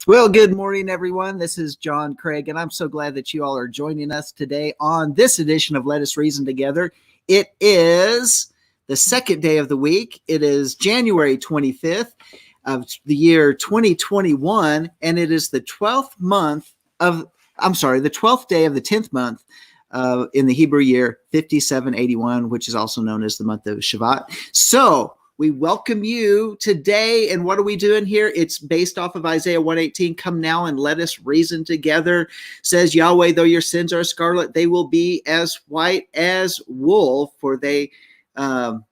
Well, good morning, everyone. This is John Craig, and I'm so glad that you all are joining us today on this edition of Let Us Reason Together. It is the second day of the week. It is January 25th of the year 2021, and it is the 12th day of the 10th month in the Hebrew year 5781, which is also known as the month of Shavat. So we welcome you today. And what are we doing here? It's based off of Isaiah 118. Come now and let us reason together. Says Yahweh, though your sins are scarlet, they will be as white as wool. For they, though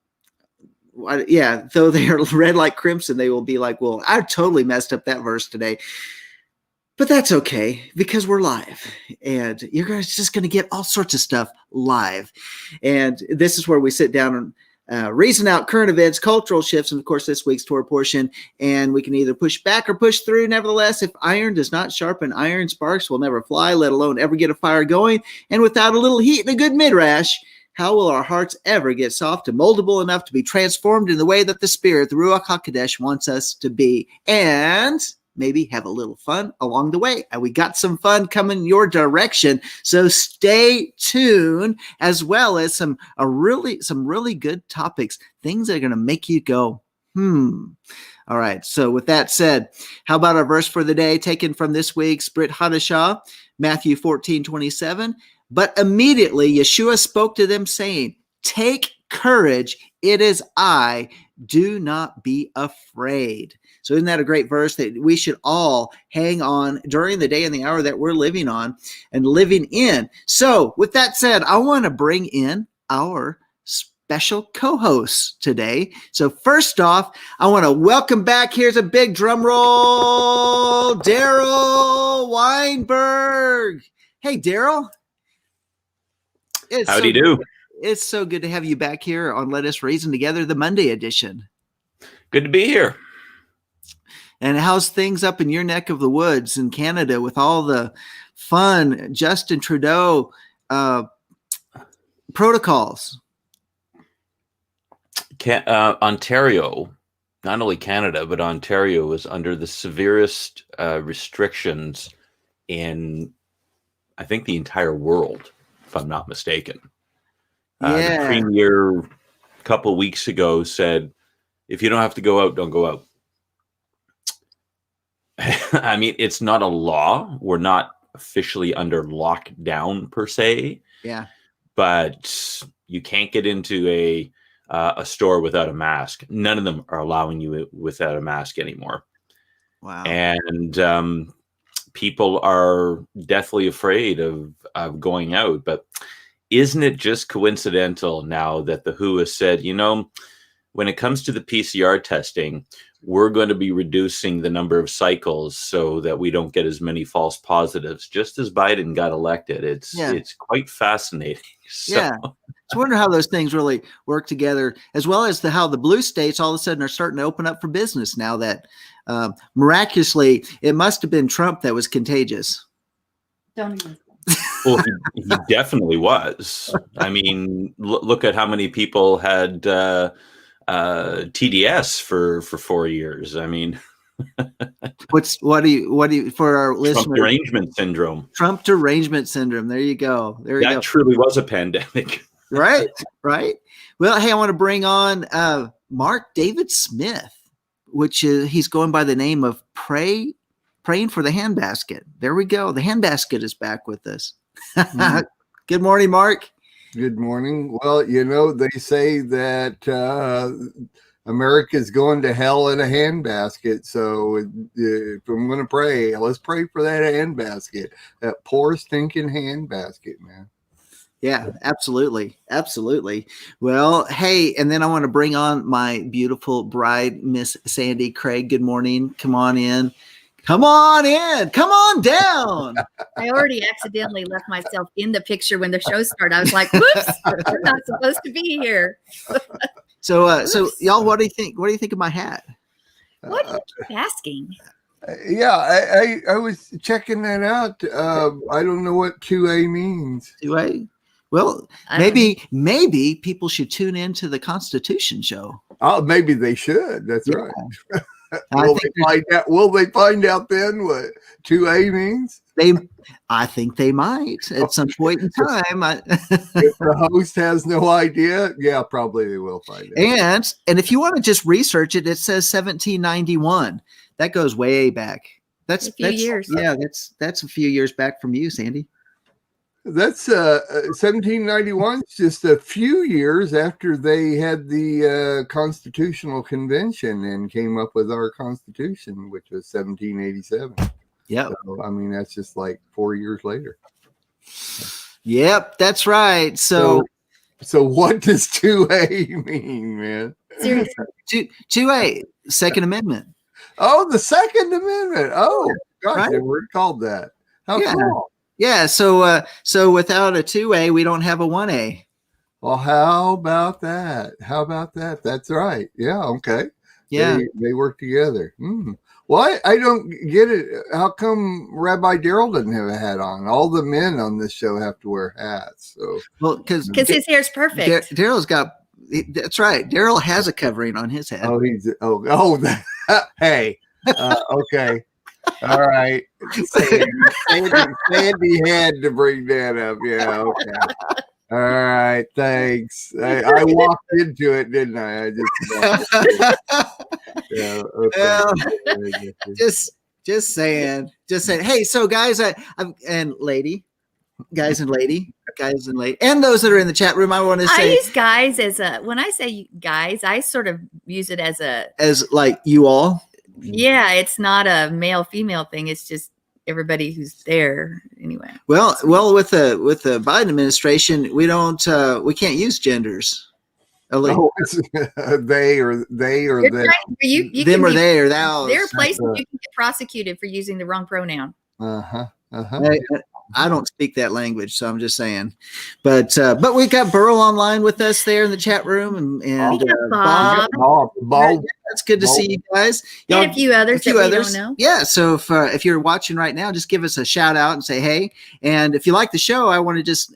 they are red like crimson, they will be like wool. I totally messed up that verse today. But that's okay, because we're live, and you're guys just going to get all sorts of stuff live. And this is where we sit down and reason out current events, cultural shifts, and of course this week's Torah portion. And we can either push back or push through. Nevertheless, if iron does not sharpen iron, sparks will never fly, let alone ever get a fire going. And without a little heat and a good midrash, how will our hearts ever get soft and moldable enough to be transformed in the way that the Spirit, the Ruach HaKodesh, wants us to be? And maybe have a little fun along the way. And we got some fun coming your direction. So stay tuned, as well as some really good topics, things that are going to make you go, All right. So with that said, how about our verse for the day taken from this week's Brit Hadashah, Matthew 14:27. But immediately Yeshua spoke to them, saying, "Take courage, it is I, do not be afraid." So isn't that a great verse that we should all hang on during the day and the hour that we're living on and living in? So with that said, I want to bring in our special co-hosts today. So first off, I want to welcome back, here's a big drum roll, Daryl Weinberg. Hey, Daryl. Howdy do. It's so good to have you back here on Let Us Reason Together, the Monday edition. Good to be here. And how's things up in your neck of the woods in Canada with all the fun Justin Trudeau protocols? Ontario, not only Canada, but Ontario is under the severest restrictions in, I think, the entire world, if I'm not mistaken. The premier a couple of weeks ago said, if you don't have to go out, don't go out. I mean, it's not a law. We're not officially under lockdown per se. Yeah. But you can't get into a store without a mask. None of them are allowing you without a mask anymore. Wow. And people are deathly afraid of going out. But isn't it just coincidental now that the WHO has said, when it comes to the PCR testing, we're going to be reducing the number of cycles so that we don't get as many false positives, just as Biden got elected. It's quite fascinating. So. Yeah. I wonder how those things really work together, as well as how the blue states all of a sudden are starting to open up for business now that miraculously, it must have been Trump that was contagious. Don't even. Well, he definitely was. I mean, look at how many people had TDS for 4 years. I mean, what do you for our listeners? Trump derangement syndrome. Trump derangement syndrome. There you go. That truly was a pandemic. Right. Well, hey, I want to bring on Mark David Smith, which is he's going by the name of Praying for the Handbasket. There we go. The Handbasket is back with us. Good morning, Mark. Good morning. Well, they say that America's going to hell in a handbasket. So if I'm going to pray, let's pray for that handbasket, that poor stinking handbasket, man. Yeah, absolutely. Well, hey, and then I want to bring on my beautiful bride, Miss Sandi Craig. Good morning. Come on in. Come on down. I already accidentally left myself in the picture when the show started. I was like, whoops, I'm not supposed to be here. So y'all, what do you think? What do you think of my hat? What are you asking? Yeah, I was checking that out. I don't know what 2A means. 2A? Well, maybe people should tune into the Constitution show. Oh, maybe they should. That's right. Will they find out then what 2A means? I think they might at some point in time. If the host has no idea, yeah, probably they will find out. And if you want to just research it, it says 1791. That goes way back. That's a few years. Yeah, that's a few years back from you, Sandy. That's 1791. It's just a few years after they had the Constitutional Convention and came up with our Constitution, which was 1787. Yeah. So, I mean, that's just like 4 years later. Yep, that's right. So what does 2A mean, man? Seriously. 2A, Second Amendment. Oh, the Second Amendment. Oh, gosh, Right? they were called that. How Yeah. cool. Yeah, so without a 2A, we don't have a 1A. Well, how about that? That's right. Yeah, okay. Yeah. They work together. Well, I don't get it. How come Rabbi Daryl doesn't have a hat on? All the men on this show have to wear hats. So, Well, because His hair's perfect. Daryl's got. That's right. Daryl has a covering on his head. Hey, okay. All right. Sandy had to bring that up. Yeah, okay. All right, thanks. I walked into it, didn't I? I just yeah, okay. Just saying. Hey, so guys, and lady, and those that are in the chat room, I want to I say, use guys when I say guys, I sort of use it as like you all. Yeah, it's not a male female thing. It's just everybody who's there anyway. Well, with the Biden administration, we can't use genders. It's they or them. You them or they or thou. There are places you can get prosecuted for using the wrong pronoun. I don't speak that language, so I'm just saying. But we got Burl online with us there in the chat room, and Bob. Bob. That's good to see you guys. And a few others that we don't know. Yeah, so if you're watching right now, just give us a shout out and say hey. And if you like the show, I want to just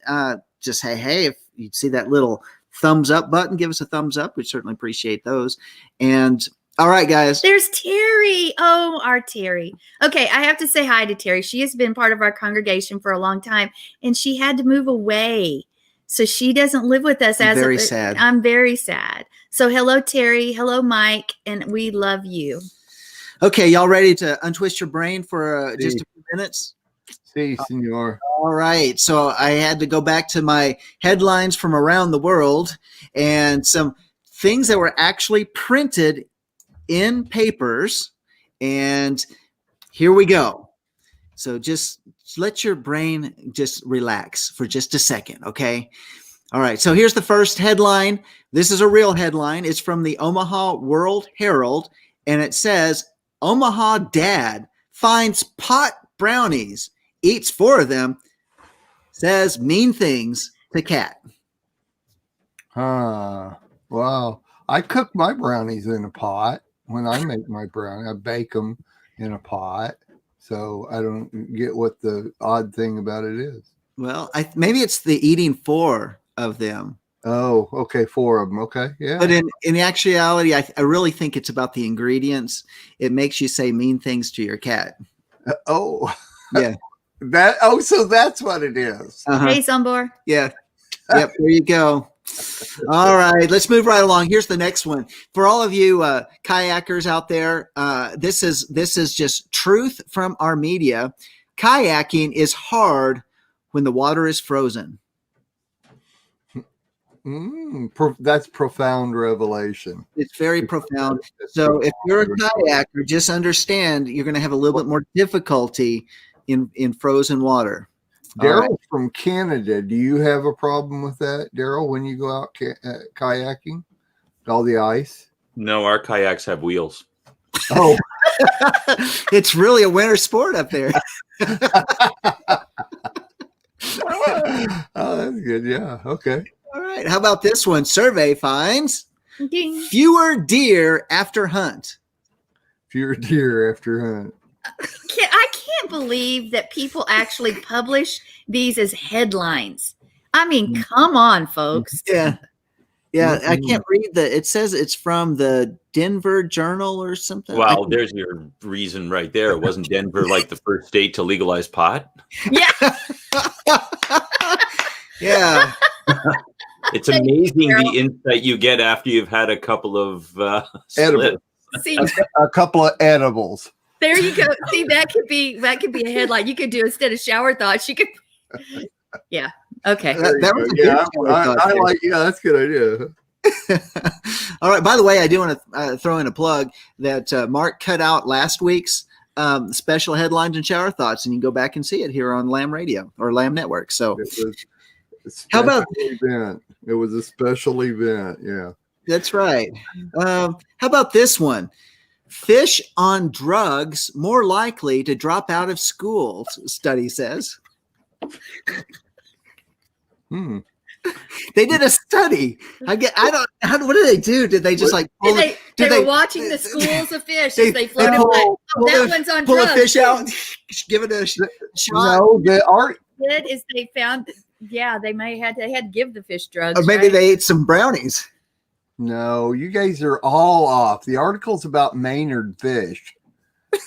say hey. If you see that little thumbs up button, give us a thumbs up. We'd certainly appreciate those. And all right, guys. There's Terry. Oh, our Terry. Okay, I have to say hi to Terry. She has been part of our congregation for a long time, and she had to move away. So she doesn't live with us. I'm very sad. I'm very sad. So hello, Terry. Hello, Mike. And we love you. Okay, y'all ready to untwist your brain for just a few minutes? Si, senor. All right. So I had to go back to my headlines from around the world and some things that were actually printed in papers, and here we go. So just let your brain just relax for just a second, okay? All right, so here's the first headline. This is a real headline. It's from the Omaha World Herald, and it says, Omaha dad finds pot brownies, eats 4 of them, says mean things to cat. Wow. I cook my brownies in a pot. When I make my brownie, I bake them in a pot. So I don't get what the odd thing about it is. Well, maybe it's the eating 4 of them. Oh, okay. 4 of them. Okay. Yeah. But in actuality, I really think it's about the ingredients. It makes you say mean things to your cat. Yeah. So that's what it is. Hey, Zambor. Yeah. Yep. There you go. All right, let's move right along. Here's the next one. For all of you kayakers out there, this is just truth from our media. Kayaking is hard when the water is frozen. That's profound revelation. It's very profound. So if you're a kayaker, just understand you're going to have a little bit more difficulty in frozen water. Daryl from Canada, do you have a problem with that, Daryl, when you go out kayaking? All the ice? No, our kayaks have wheels. Oh, it's really a winter sport up there. Oh, that's good. Yeah. Okay. All right. How about this one? Survey finds Ding. fewer deer after hunt. Fewer deer after hunt. I can't believe that people actually publish these as headlines. I mean, come on, folks. Yeah. Yeah, I can't read it says it's from the Denver Journal or something. Well, there's your reason right there. Wasn't Denver like the first state to legalize pot? Yeah. Yeah. It's amazing the insight you get after you've had a couple of slips. See, A couple of edibles. there you go. See, that could be a headline. You could do instead of shower thoughts. You could. Yeah. Okay. That was a Yeah, good thought I there. like. Yeah, that's a good idea. All right. By the way, I do want to throw in a plug that Mark cut out last week's special headlines and shower thoughts, and you can go back and see it here on Lamb Radio or Lamb Network. So, It was a How about- special event? It was a special event. Yeah. that's right. How about this one? Fish on drugs more likely to drop out of school, study says. They did a study. What did they do? Did they just like pull They were watching the schools of fish as they floated pull- by. Oh, pull that the- one's on pull drugs. a fish out, give it a shot? No, the art. Did is they found? Yeah, they had to give the fish drugs. Or maybe right? they ate some brownies. No, you guys are all off. The article's about Maynard fish,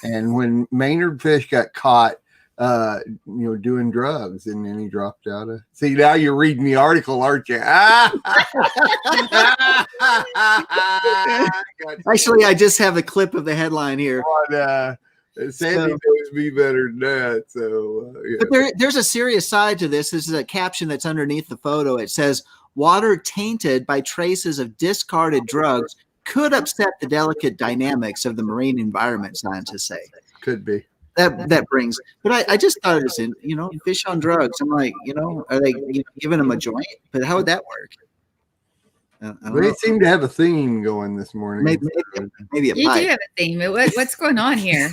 and when Maynard fish got caught, doing drugs, and then he dropped out of. See, now you're reading the article, aren't you? Actually, I just have a clip of the headline here. Sandy knows me better than that. So, yeah. But there's a serious side to this. This is a caption that's underneath the photo. It says, "Water tainted by traces of discarded drugs could upset the delicate dynamics of the marine environment," scientists say. Could be. That brings, but I just thought it was fish on drugs. I'm like, are they giving them a joint? But how would that work? I don't They know. seem to have a theme going this morning. Maybe a You pipe. do have a theme. What's going on here?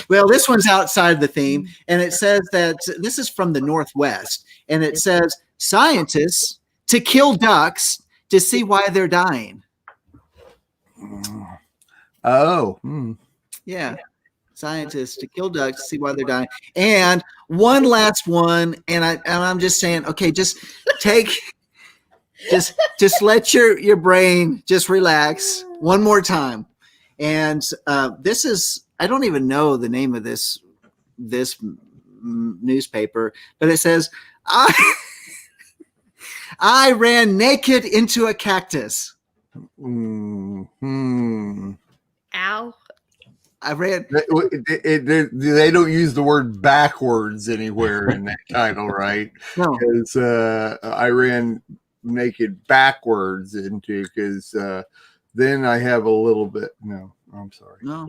Well, this one's outside the theme, and it says that this is from the Northwest, and it says scientists to kill ducks to see why they're dying. Oh. Yeah. Scientists to kill ducks to see why they're dying. And one last one, and I'm just saying, okay, just let your brain just relax one more time. And this is, I don't even know the name of this newspaper, but it says, I ran naked into a cactus. Ow. I ran. They don't use the word backwards anywhere in that title, right? No. Because I ran naked backwards into, because then I have a little bit. No, I'm sorry. No.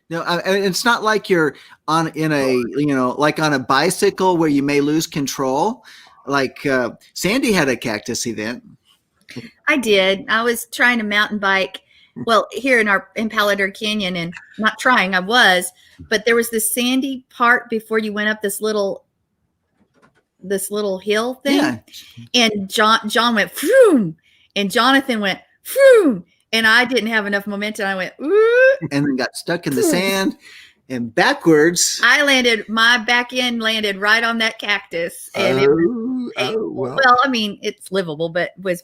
No, it's not like you're on a bicycle where you may lose control. Like Sandy had a cactus event. I did. I was trying to mountain bike. Well, here in Palo Duro Canyon, and not trying, I was, but there was this sandy part before you went up this little hill thing. Yeah. And John went phoom, and Jonathan went phoom, and I didn't have enough momentum. I went ooh, And then got stuck in the sand and backwards. my back end landed right on that cactus, and it was painful. Well, I mean, it's livable, but was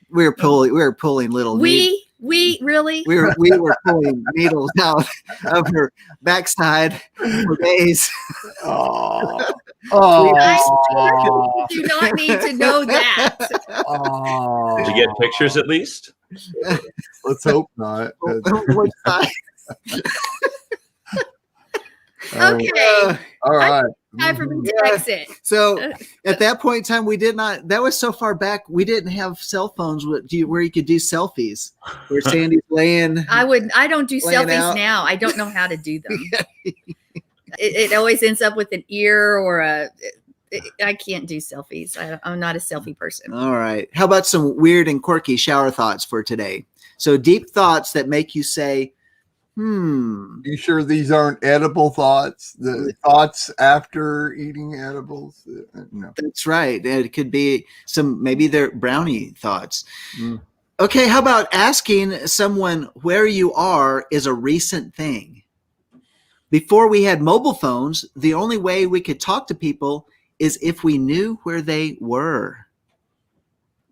We were pulling little needles. we really We were pulling needles out of her backside for days. Oh. I do not need to know that. Did you get pictures at least? Let's hope not. Which side? Okay, All right. time for me to exit. So at that point in time, we did not. That was so far back. We didn't have cell phones where you could do selfies. Where Sandy's laying. I don't do Laying selfies out. now. I don't know how to do them. It always ends up with an ear or I can't do selfies. I'm not a selfie person. All right. How about some weird and quirky shower thoughts for today? So deep thoughts that make you say, You sure these aren't edible thoughts? The thoughts after eating edibles? No. That's right. It could be maybe they're brownie thoughts. Mm. Okay. How about asking someone where you are is a recent thing? Before we had mobile phones, the only way we could talk to people is if we knew where they were.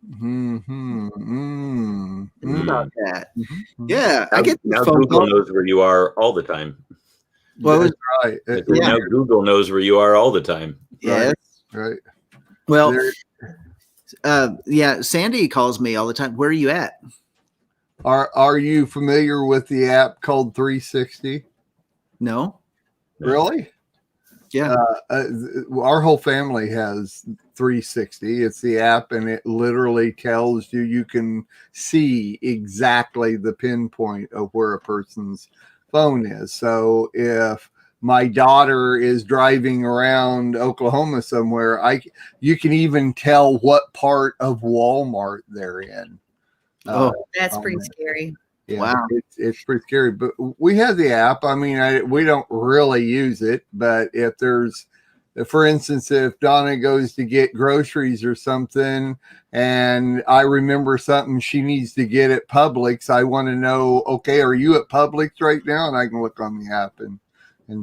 Think about that. Mhm. Yeah, I get now phone Google calls. knows where you are all the time. Well, That's right. Now Google knows where you are all the time. yes. Right. Well, There- yeah, Sandy calls me all the time. Where are you at? Are you familiar with the app called 360? No. Really? Yeah. Our whole family has 360. It's the app, and it literally tells you, you can see exactly the pinpoint of where a person's phone is. So if my daughter is driving around Oklahoma somewhere, you can even tell what part of Walmart they're in. Oh, That's pretty scary. Yeah, wow. it's pretty scary. But we have the app. I mean, we don't really use it, but if there's, for instance, if Donna goes to get groceries or something, and I remember something she needs to get at Publix, I want to know, okay, are you at Publix right now? And I can look on the app and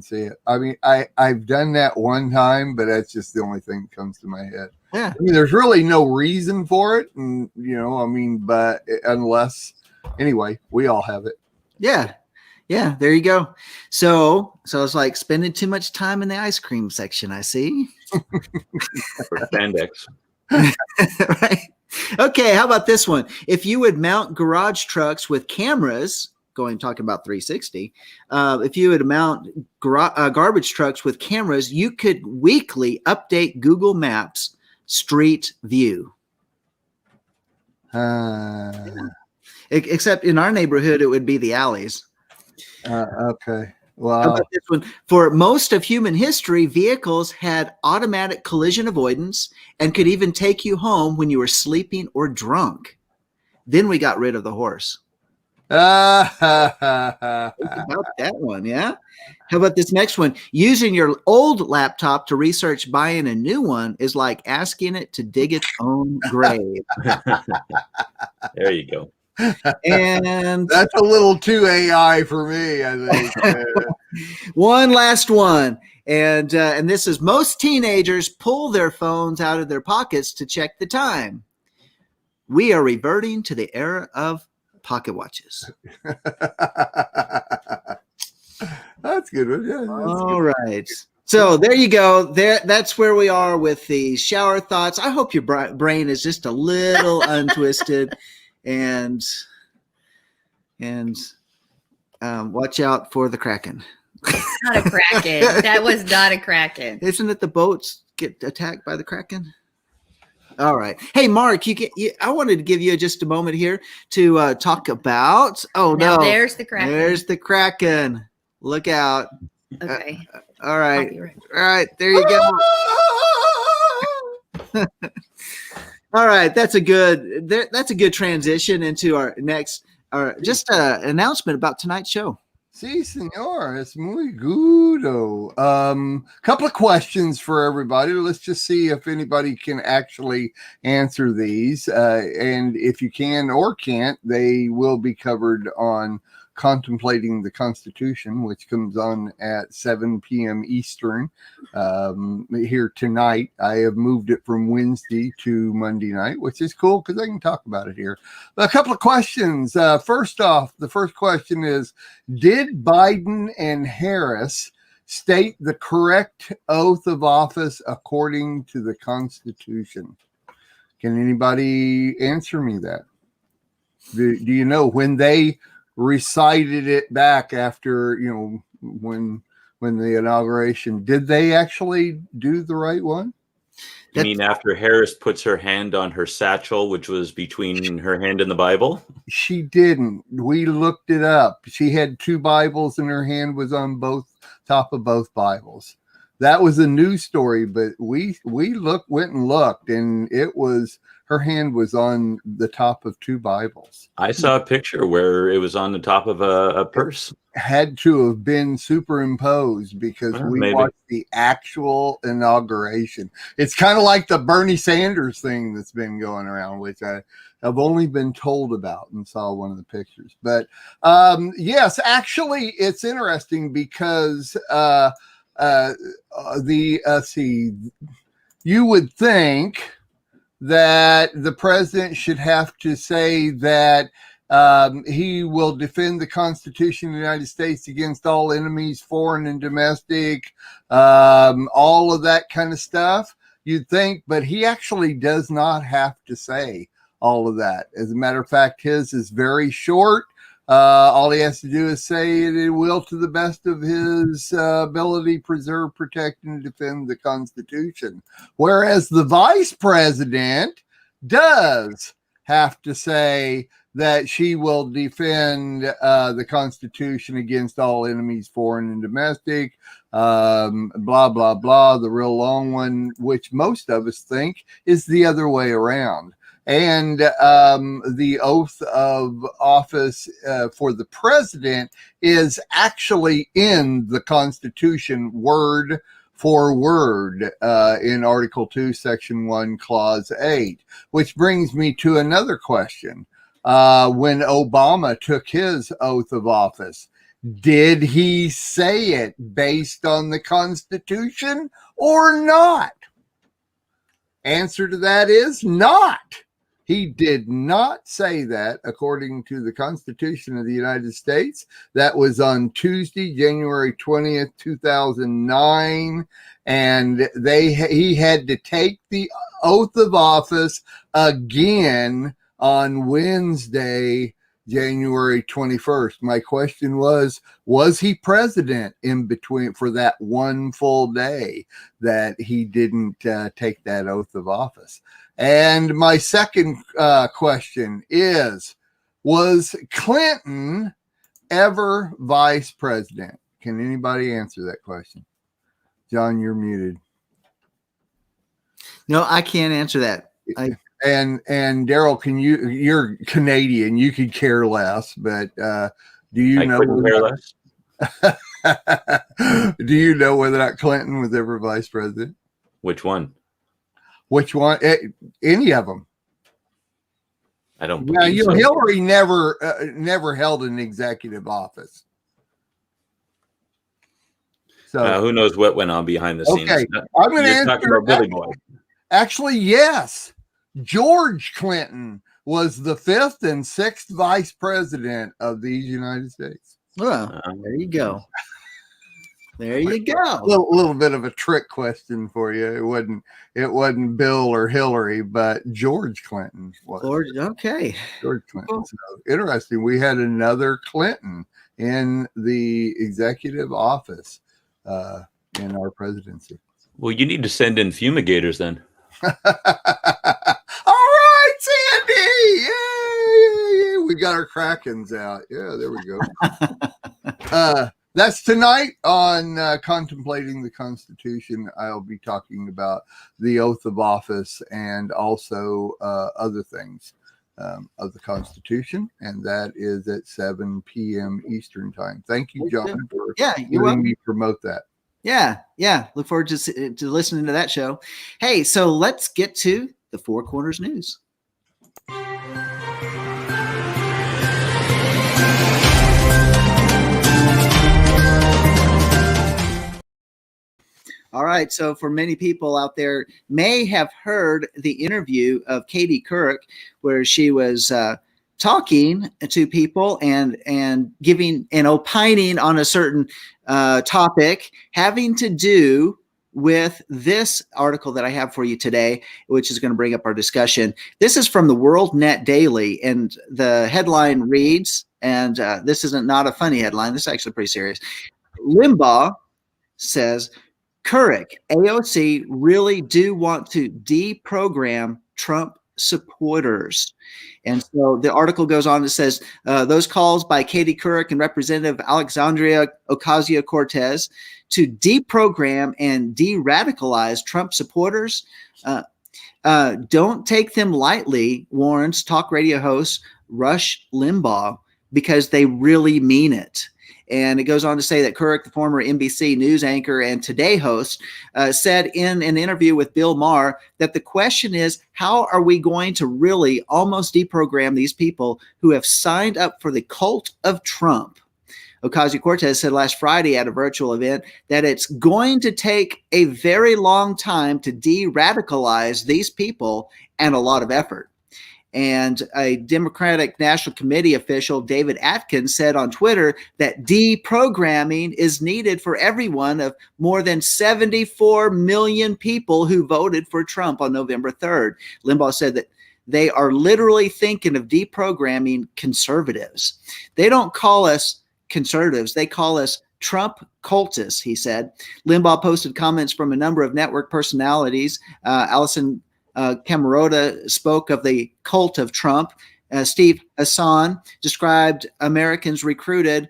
see it. I mean, I've done that one time, but that's just the only thing that comes to my head. Yeah. I mean, there's really no reason for it, and I mean, but unless. Anyway, we all have it. Yeah. Yeah. There you go. So it's like spending too much time in the ice cream section. I see. For spandex. Right. Okay. How about this one? If you would mount garage trucks with cameras, talking about 360, if you would mount garbage trucks with cameras, you could weekly update Google Maps Street View. Except in our neighborhood, it would be the alleys. Okay. How Wow. about this one? For most of human history, vehicles had automatic collision avoidance and could even take you home when you were sleeping or drunk. Then we got rid of the horse. Think about that one, yeah? How about this next one? Using your old laptop to research buying a new one is like asking it to dig its own grave. There you go. And That's a little too AI for me, I think. one last one. And this is most teenagers pull their phones out of their pockets to check the time. We are reverting to the era of pocket watches. That's good. Yeah, that's All good. right. So there you go. That's where we are with the shower thoughts. I hope your brain is just a little untwisted, and watch out for the Kraken. Not a Kraken. That was not a Kraken. Isn't it the boats get attacked by the Kraken? All right. Hey, Mark, I wanted to give you just a moment here to talk about. Oh, Now no. there's the Kraken. There's the Kraken. Look out. Okay. All right. Copyright. All right. There you go. All right. That's a good transition into our next, just an announcement about tonight's show. Sí, señor. Es muy gudo. Couple of questions for everybody. Let's just see if anybody can actually answer these. And if you can or can't, they will be covered on Contemplating the Constitution, which comes on at 7 p.m. Eastern here tonight. I have moved it from Wednesday to Monday night, which is cool because I can talk about it here. A couple of questions. First off, the first question is, did Biden and Harris state the correct oath of office according to the Constitution? Can anybody answer me that? Do you know when they recited it back after, when the inauguration, did they actually do the right one? You mean after Harris puts her hand on her satchel, which was between her hand and the Bible? She didn't. We looked it up. She had two Bibles and her hand was on top of both Bibles. That was a news story, but we went and looked, and her hand was on the top of two Bibles. I saw a picture where it was on the top of a purse. Had to have been superimposed because we watched the actual inauguration. It's kind of like the Bernie Sanders thing that's been going around, which I have only been told about and saw one of the pictures. But yes, actually, it's interesting because you would think that the president should have to say that he will defend the Constitution of the United States against all enemies, foreign and domestic, all of that kind of stuff, you'd think, but he actually does not have to say all of that. As a matter of fact, his is very short. All he has to do is say it will, to the best of his ability, preserve, protect, and defend the Constitution. Whereas the vice president does have to say that she will defend the Constitution against all enemies, foreign and domestic, blah, blah, blah, the real long one, which most of us think is the other way around. And the oath of office for the president is actually in the Constitution, word for word, in Article 2, Section 1, Clause 8, which brings me to another question. When Obama took his oath of office, did he say it based on the Constitution or not? Answer to that is not. He did not say that according to the Constitution of the United States. That was on Tuesday, January 20th, 2009. And he had to take the oath of office again on Wednesday, January 21st. My question was he president in between for that one full day that he didn't take that oath of office? And my second question is, was Clinton ever vice president? Can anybody answer that question? John, you're muted. No, I can't answer that. And Daryl, you're Canadian, you could care less, but do you know? Care less. Do you know whether or not Clinton was ever vice president? Which one? Which one? Any of them? I don't. Now, so. Hillary never held an executive office. So who knows what went on behind the scenes? Okay, I'm going to answer. Billy Boy. Actually, yes. George Clinton was the 5th and 6th vice president of the United States. Well, there you go. There you go. A little bit of a trick question for you. It wasn't Bill or Hillary, but George Clinton was. Okay. George Clinton. So interesting. We had another Clinton in the executive office in our presidency. Well, you need to send in fumigators then. All right, Sandy. Yay! We got our Krakens out. Yeah, there we go. That's tonight on Contemplating the Constitution. I'll be talking about the oath of office and also other things of the Constitution, and that is at 7 p.m. Eastern time. Thank you, John, for letting me promote that. Yeah. Look forward to listening to that show. Hey, so let's get to the Four Corners News. All right. So for many people out there may have heard the interview of Katie Couric, where she was talking to people and giving and opining on a certain topic having to do with this article that I have for you today, which is going to bring up our discussion. This is from the World Net Daily, and the headline reads, and this isn't not a funny headline. This is actually pretty serious. Limbaugh says, Couric, AOC really do want to deprogram Trump supporters. And so the article goes on, it says, those calls by Katie Couric and Representative Alexandria Ocasio-Cortez to deprogram and de-radicalize Trump supporters, don't take them lightly, warns talk radio host Rush Limbaugh, because they really mean it. And it goes on to say that Couric, the former NBC News anchor and Today host, said in an interview with Bill Maher that the question is, how are we going to really almost deprogram these people who have signed up for the cult of Trump? Ocasio-Cortez said last Friday at a virtual event that it's going to take a very long time to de-radicalize these people and a lot of effort. And a Democratic National Committee official, David Atkins, said on Twitter that deprogramming is needed for every one of more than 74 million people who voted for Trump on November 3rd. Limbaugh said that they are literally thinking of deprogramming conservatives. They don't call us conservatives. They call us Trump cultists, he said. Limbaugh posted comments from a number of network personalities. Allison Camerota spoke of the cult of Trump. Steve Hassan described Americans recruited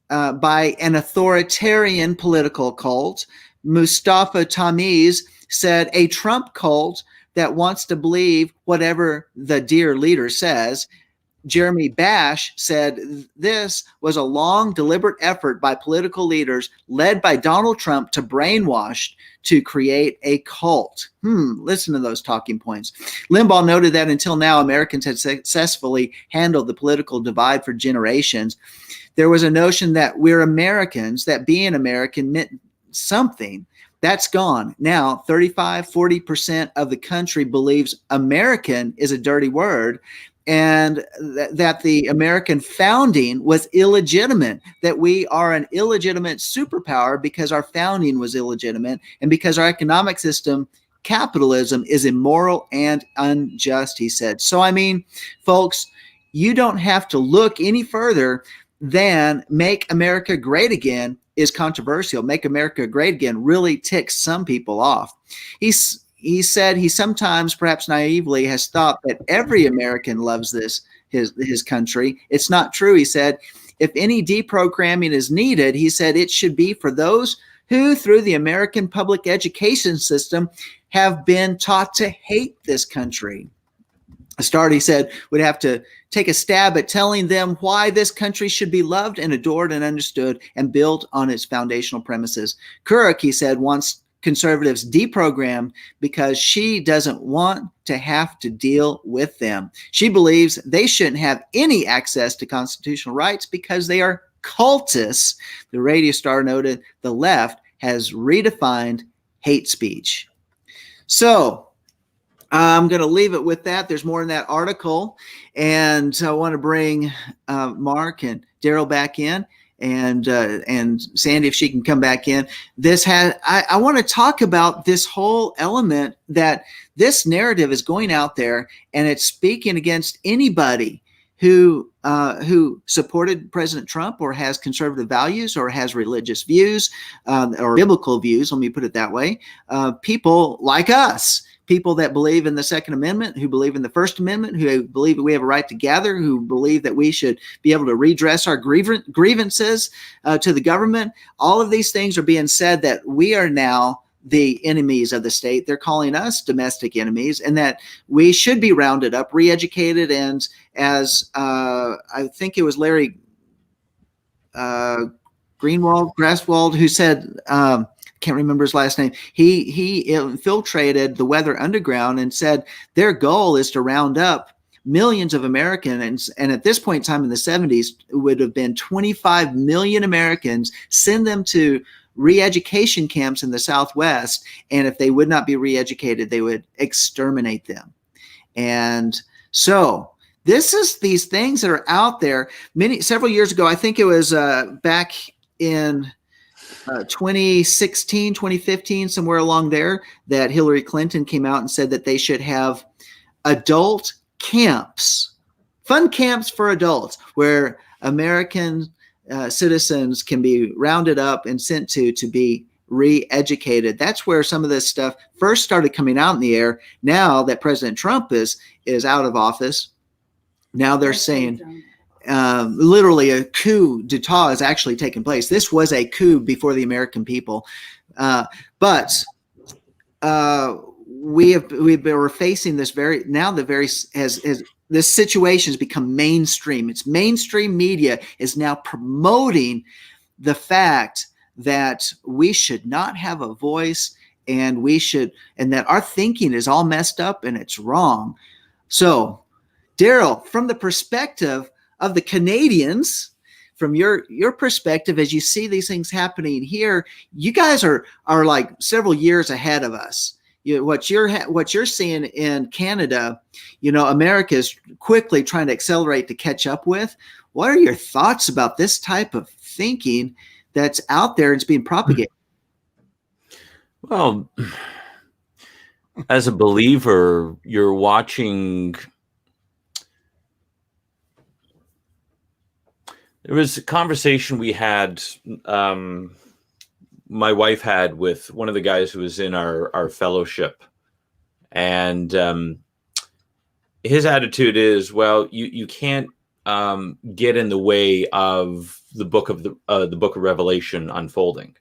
by an authoritarian political cult. Mustafa Tamiz said a Trump cult that wants to believe whatever the dear leader says. Jeremy Bash said this was a long, deliberate effort by political leaders led by Donald Trump to brainwash to create a cult. Listen to those talking points. Limbaugh noted that until now, Americans had successfully handled the political divide for generations. There was a notion that we're Americans, that being American meant something. That's gone. Now, 35-40% of the country believes American is a dirty word, and that the American founding was illegitimate, that we are an illegitimate superpower because our founding was illegitimate and because our economic system, capitalism, is immoral and unjust, he said. So, I mean, folks, you don't have to look any further than Make America Great Again is controversial. Make America Great Again really ticks some people off. He said he sometimes, perhaps naively, has thought that every American loves his country. It's not true, he said. If any deprogramming is needed, he said, it should be for those who, through the American public education system, have been taught to hate this country. Astard, he said, would have to take a stab at telling them why this country should be loved and adored and understood and built on its foundational premises. Couric, he said, wants conservatives deprogrammed because she doesn't want to have to deal with them. She believes they shouldn't have any access to constitutional rights because they are cultists. The Radio Star noted the left has redefined hate speech. So I'm going to leave it with that. There's more in that article. And I want to bring Mark and Daryl back in. And Sandi, if she can come back in. I want to talk about this whole element that this narrative is going out there and it's speaking against anybody who supported President Trump or has conservative values or has religious views or biblical views. Let me put it that way. People like us. People that believe in the Second Amendment, who believe in the First Amendment, who believe that we have a right to gather, who believe that we should be able to redress our grievances to the government. All of these things are being said that we are now the enemies of the state. They're calling us domestic enemies and that we should be rounded up, re-educated, and as I think it was Larry Graswald who said, can't remember his last name. He infiltrated the Weather Underground and said their goal is to round up millions of Americans. And at this point in time in the 70s, it would have been 25 million Americans, send them to re-education camps in the Southwest. And if they would not be re-educated, they would exterminate them. And so this is these things that are out there. Several years ago, I think it was back in 2016, 2015, somewhere along there, that Hillary Clinton came out and said that they should have adult camps, fun camps for adults, where American citizens can be rounded up and sent to be re-educated. That's where some of this stuff first started coming out in the air. Now that President Trump is out of office, now they're saying literally a coup d'etat has actually taken place. This was a coup before the American people, but we're facing this this situation has become mainstream. It's mainstream media is now promoting the fact that we should not have a voice, and that our thinking is all messed up and it's wrong. So, Daryl, from the perspective of the Canadians, from your perspective, as you see these things happening here, you guys are like several years ahead of us. What you're seeing in Canada, America is quickly trying to accelerate to catch up with. What are your thoughts about this type of thinking that's out there and it's being propagated? Well, as a believer, you're watching. There was a conversation we had, my wife had with one of the guys who was in our fellowship. And his attitude is, well, you can't get in the way of the book of Revelation unfolding.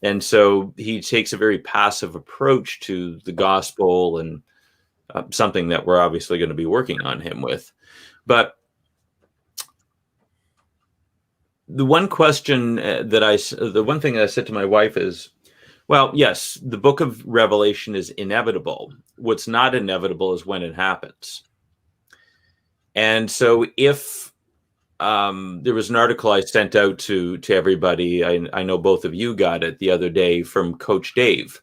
And so he takes a very passive approach to the gospel, and something that we're obviously going to be working on him with. But the one thing that I said to my wife is, well, yes, the book of Revelation is inevitable. What's not inevitable is when it happens. And so if there was an article I sent out to everybody, I know both of you got it the other day, from Coach Dave,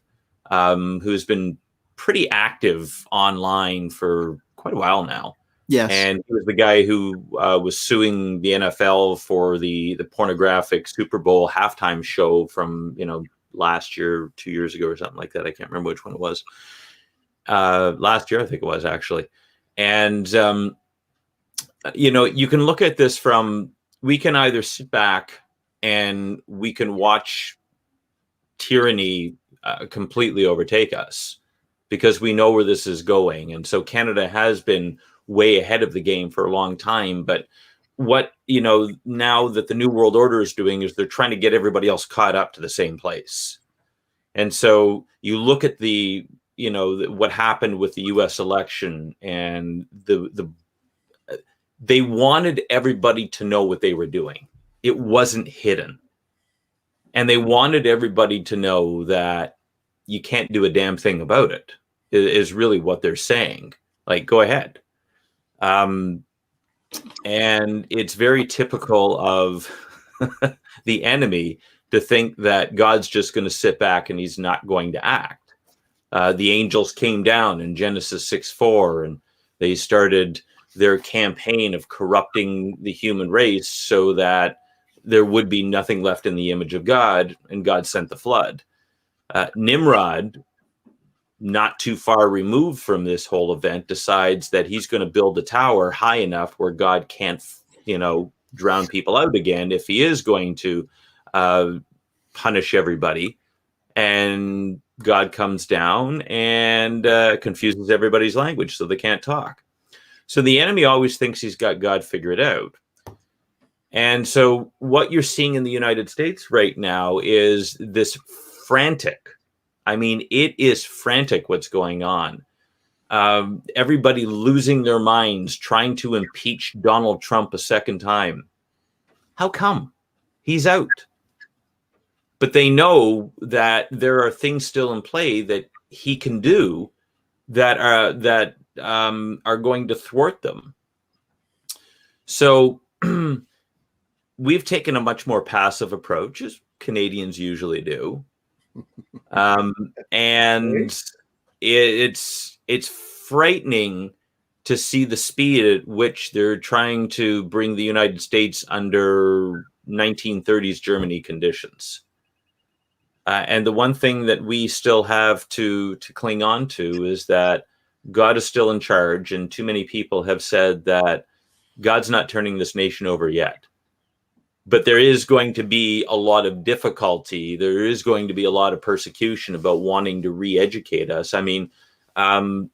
who's been pretty active online for quite a while now. Yes. And he was the guy who was suing the NFL for the pornographic Super Bowl halftime show from, last year, 2 years ago or something like that. I can't remember which one it was. Last year, I think it was, actually. And, you can look at this we can either sit back and we can watch tyranny completely overtake us, because we know where this is going. And so Canada has been way ahead of the game for a long time. But what, now that the New World Order is doing is they're trying to get everybody else caught up to the same place. And so you look at what happened with the US election, and they wanted everybody to know what they were doing. It wasn't hidden. And they wanted everybody to know that you can't do a damn thing about it, is really what they're saying. Like, go ahead. And it's very typical of the enemy to think that God's just going to sit back and he's not going to act. The angels came down in Genesis 6:4, and they started their campaign of corrupting the human race so that there would be nothing left in the image of God, and God sent the flood. Nimrod, not too far removed from this whole event, decides that he's going to build a tower high enough where God can't, drown people out again if he is going to punish everybody. And God comes down and confuses everybody's language so they can't talk. So the enemy always thinks he's got God figured out. And so what you're seeing in the United States right now is this frantic. I mean, it is frantic what's going on. Everybody losing their minds, trying to impeach Donald Trump a second time. How come? He's out. But they know that there are things still in play that he can do that are going to thwart them. So we've taken a much more passive approach, as Canadians usually do. And it's frightening to see the speed at which they're trying to bring the United States under 1930s Germany conditions. And the one thing that we still have to cling on to is that God is still in charge, and too many people have said that God's not turning this nation over yet. But there is going to be a lot of difficulty. There is going to be a lot of persecution about wanting to re-educate us. I mean, isn't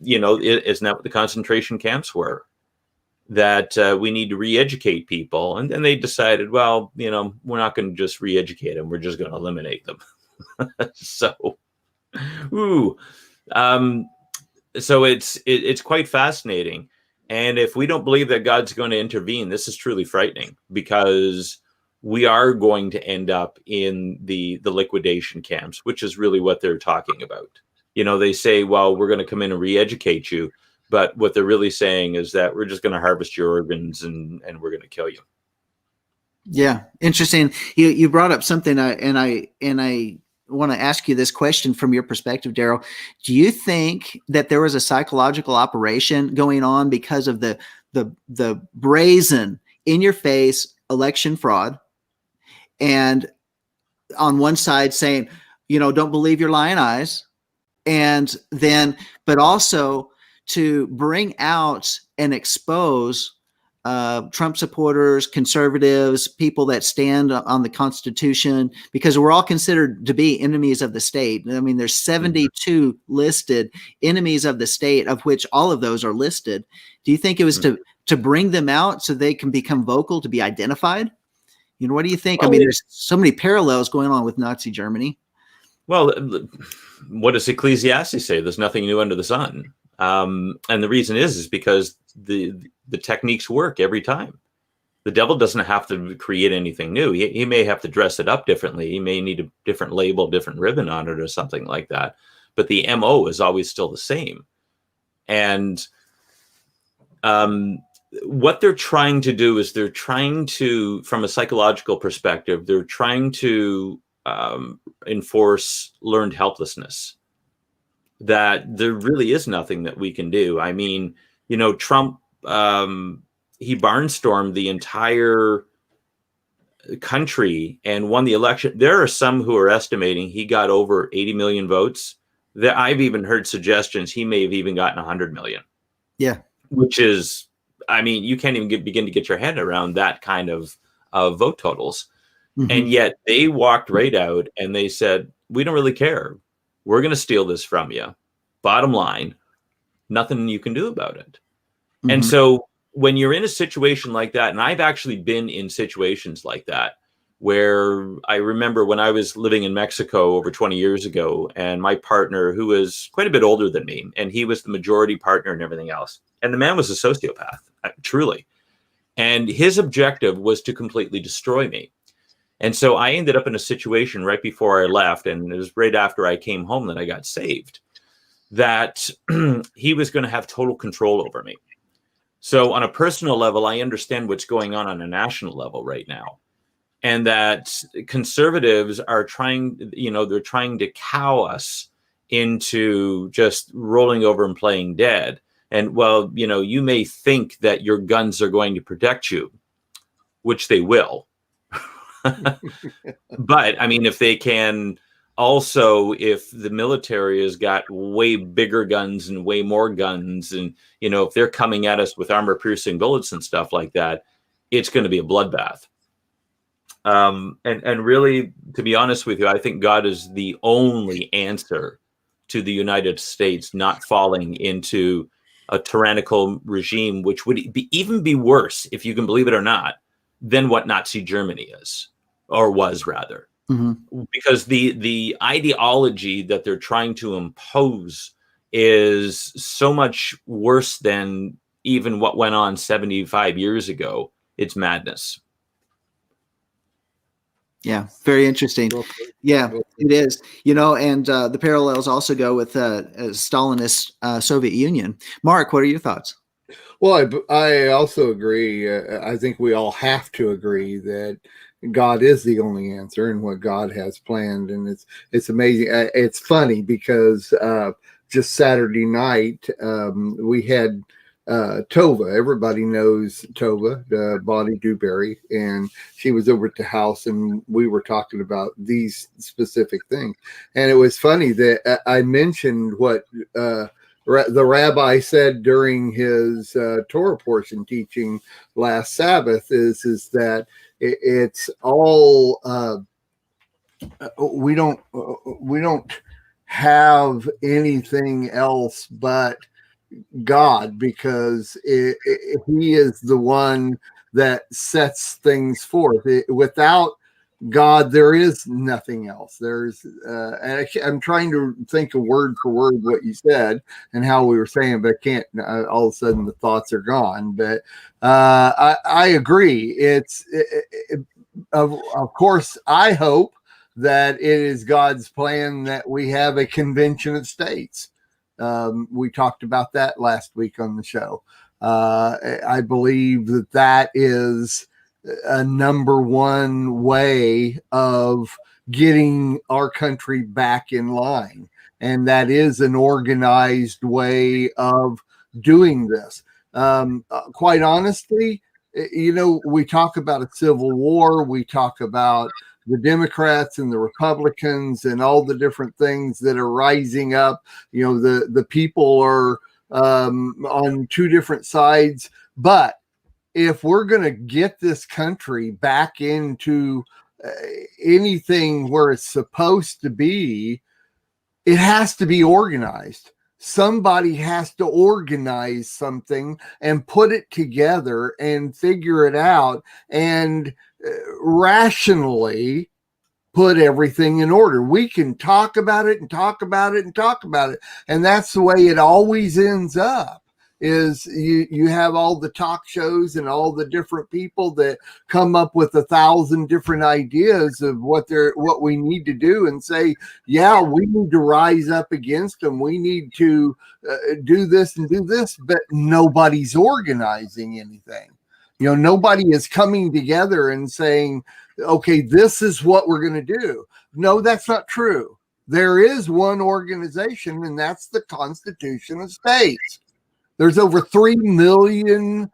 that what the concentration camps were? That we need to re-educate people. And then they decided, well, we're not going to just re-educate them. We're just going to eliminate them. So it's quite fascinating. And if we don't believe that God's going to intervene, this is truly frightening, because we are going to end up in the liquidation camps, which is really what they're talking about. They say, well, we're going to come in and re-educate you. But what they're really saying is that we're just going to harvest your organs and we're going to kill you. Yeah, interesting. You brought up something, and I want to ask you this question from your perspective, Daryl. Do you think that there was a psychological operation going on because of the brazen, in your face election fraud, and on one side saying, don't believe your lying eyes, and then, but also to bring out and expose Trump supporters, conservatives, people that stand on the Constitution, because we're all considered to be enemies of the state. I mean, there's 72 listed enemies of the state, of which all of those are listed. Do you think it was to bring them out so they can become vocal, to be identified? What do you think? I mean, there's so many parallels going on with Nazi Germany. Well, what does Ecclesiastes say? There's nothing new under the sun. And the reason is because the techniques work every time. The devil doesn't have to create anything new. He may have to dress it up differently. He may need a different label, different ribbon on it or something like that. But the MO is always still the same. And what they're trying to do is they're trying to, from a psychological perspective, they're trying to enforce learned helplessness, that there really is nothing that we can do. I mean, Trump, he barnstormed the entire country and won the election. There are some who are estimating he got over 80 million votes. That I've even heard suggestions he may have even gotten 100 million. Yeah. Which is, I mean, you can't even begin to get your head around that kind of vote totals. Mm-hmm. And yet they walked right out and they said, we don't really care. We're going to steal this from you. Bottom line, nothing you can do about it. Mm-hmm. And so when you're in a situation like that, and I've actually been in situations like that, where I remember when I was living in Mexico over 20 years ago, and my partner, who was quite a bit older than me, and he was the majority partner and everything else. And the man was a sociopath, truly. And his objective was to completely destroy me. And so I ended up in a situation right before I left, and it was right after I came home that I got saved, that he was going to have total control over me. So on a personal level, I understand what's going on a national level right now. And that conservatives are trying, they're trying to cow us into just rolling over and playing dead. And well, you may think that your guns are going to protect you, which they will. But I mean, if they can also, if the military has got way bigger guns and way more guns, and, if they're coming at us with armor piercing bullets and stuff like that, it's going to be a bloodbath. And really, to be honest with you, I think God is the only answer to the United States not falling into a tyrannical regime, which would even be worse, if you can believe it or not, than what Nazi Germany is, or was rather. Mm-hmm. Because the ideology that they're trying to impose is so much worse than even what went on 75 years ago. It's madness. Yeah, very interesting. Yeah, it is. And the parallels also go with Stalinist Soviet Union. Mark, what are your thoughts? Well, I also agree. I think we all have to agree that God is the only answer and what God has planned. And it's amazing. It's funny because just Saturday night, we had Tova. Everybody knows Tova, Bonnie Dewberry, and she was over at the house and we were talking about these specific things. And it was funny that I mentioned what the rabbi said during his Torah portion teaching last Sabbath is that it's all we don't have anything else but God, because he is the one that sets things forth. Without God, there is nothing else. There's I'm trying to think of word for word what you said and how we were saying, but I can't. All of a sudden, the thoughts are gone. But I agree. Of course, I hope that it is God's plan that we have a convention of states. We talked about that last week on the show. I believe that is a number one way of getting our country back in line. And that is an organized way of doing this. Quite honestly, we talk about a civil war. We talk about the Democrats and the Republicans and all the different things that are rising up. The people are on two different sides. But if we're going to get this country back into anything where it's supposed to be, it has to be organized. Somebody has to organize something and put it together and figure it out and rationally put everything in order. We can talk about it and talk about it and talk about it. And that's the way it always ends up. Is you have all the talk shows and all the different people that come up with 1,000 different ideas of what we need to do, and say, yeah, we need to rise up against them. We need to do this and do this, but nobody's organizing anything. Nobody is coming together and saying, okay, this is what we're going to do. No, that's not true. There is one organization, and that's the Constitution of States. There's over 3 million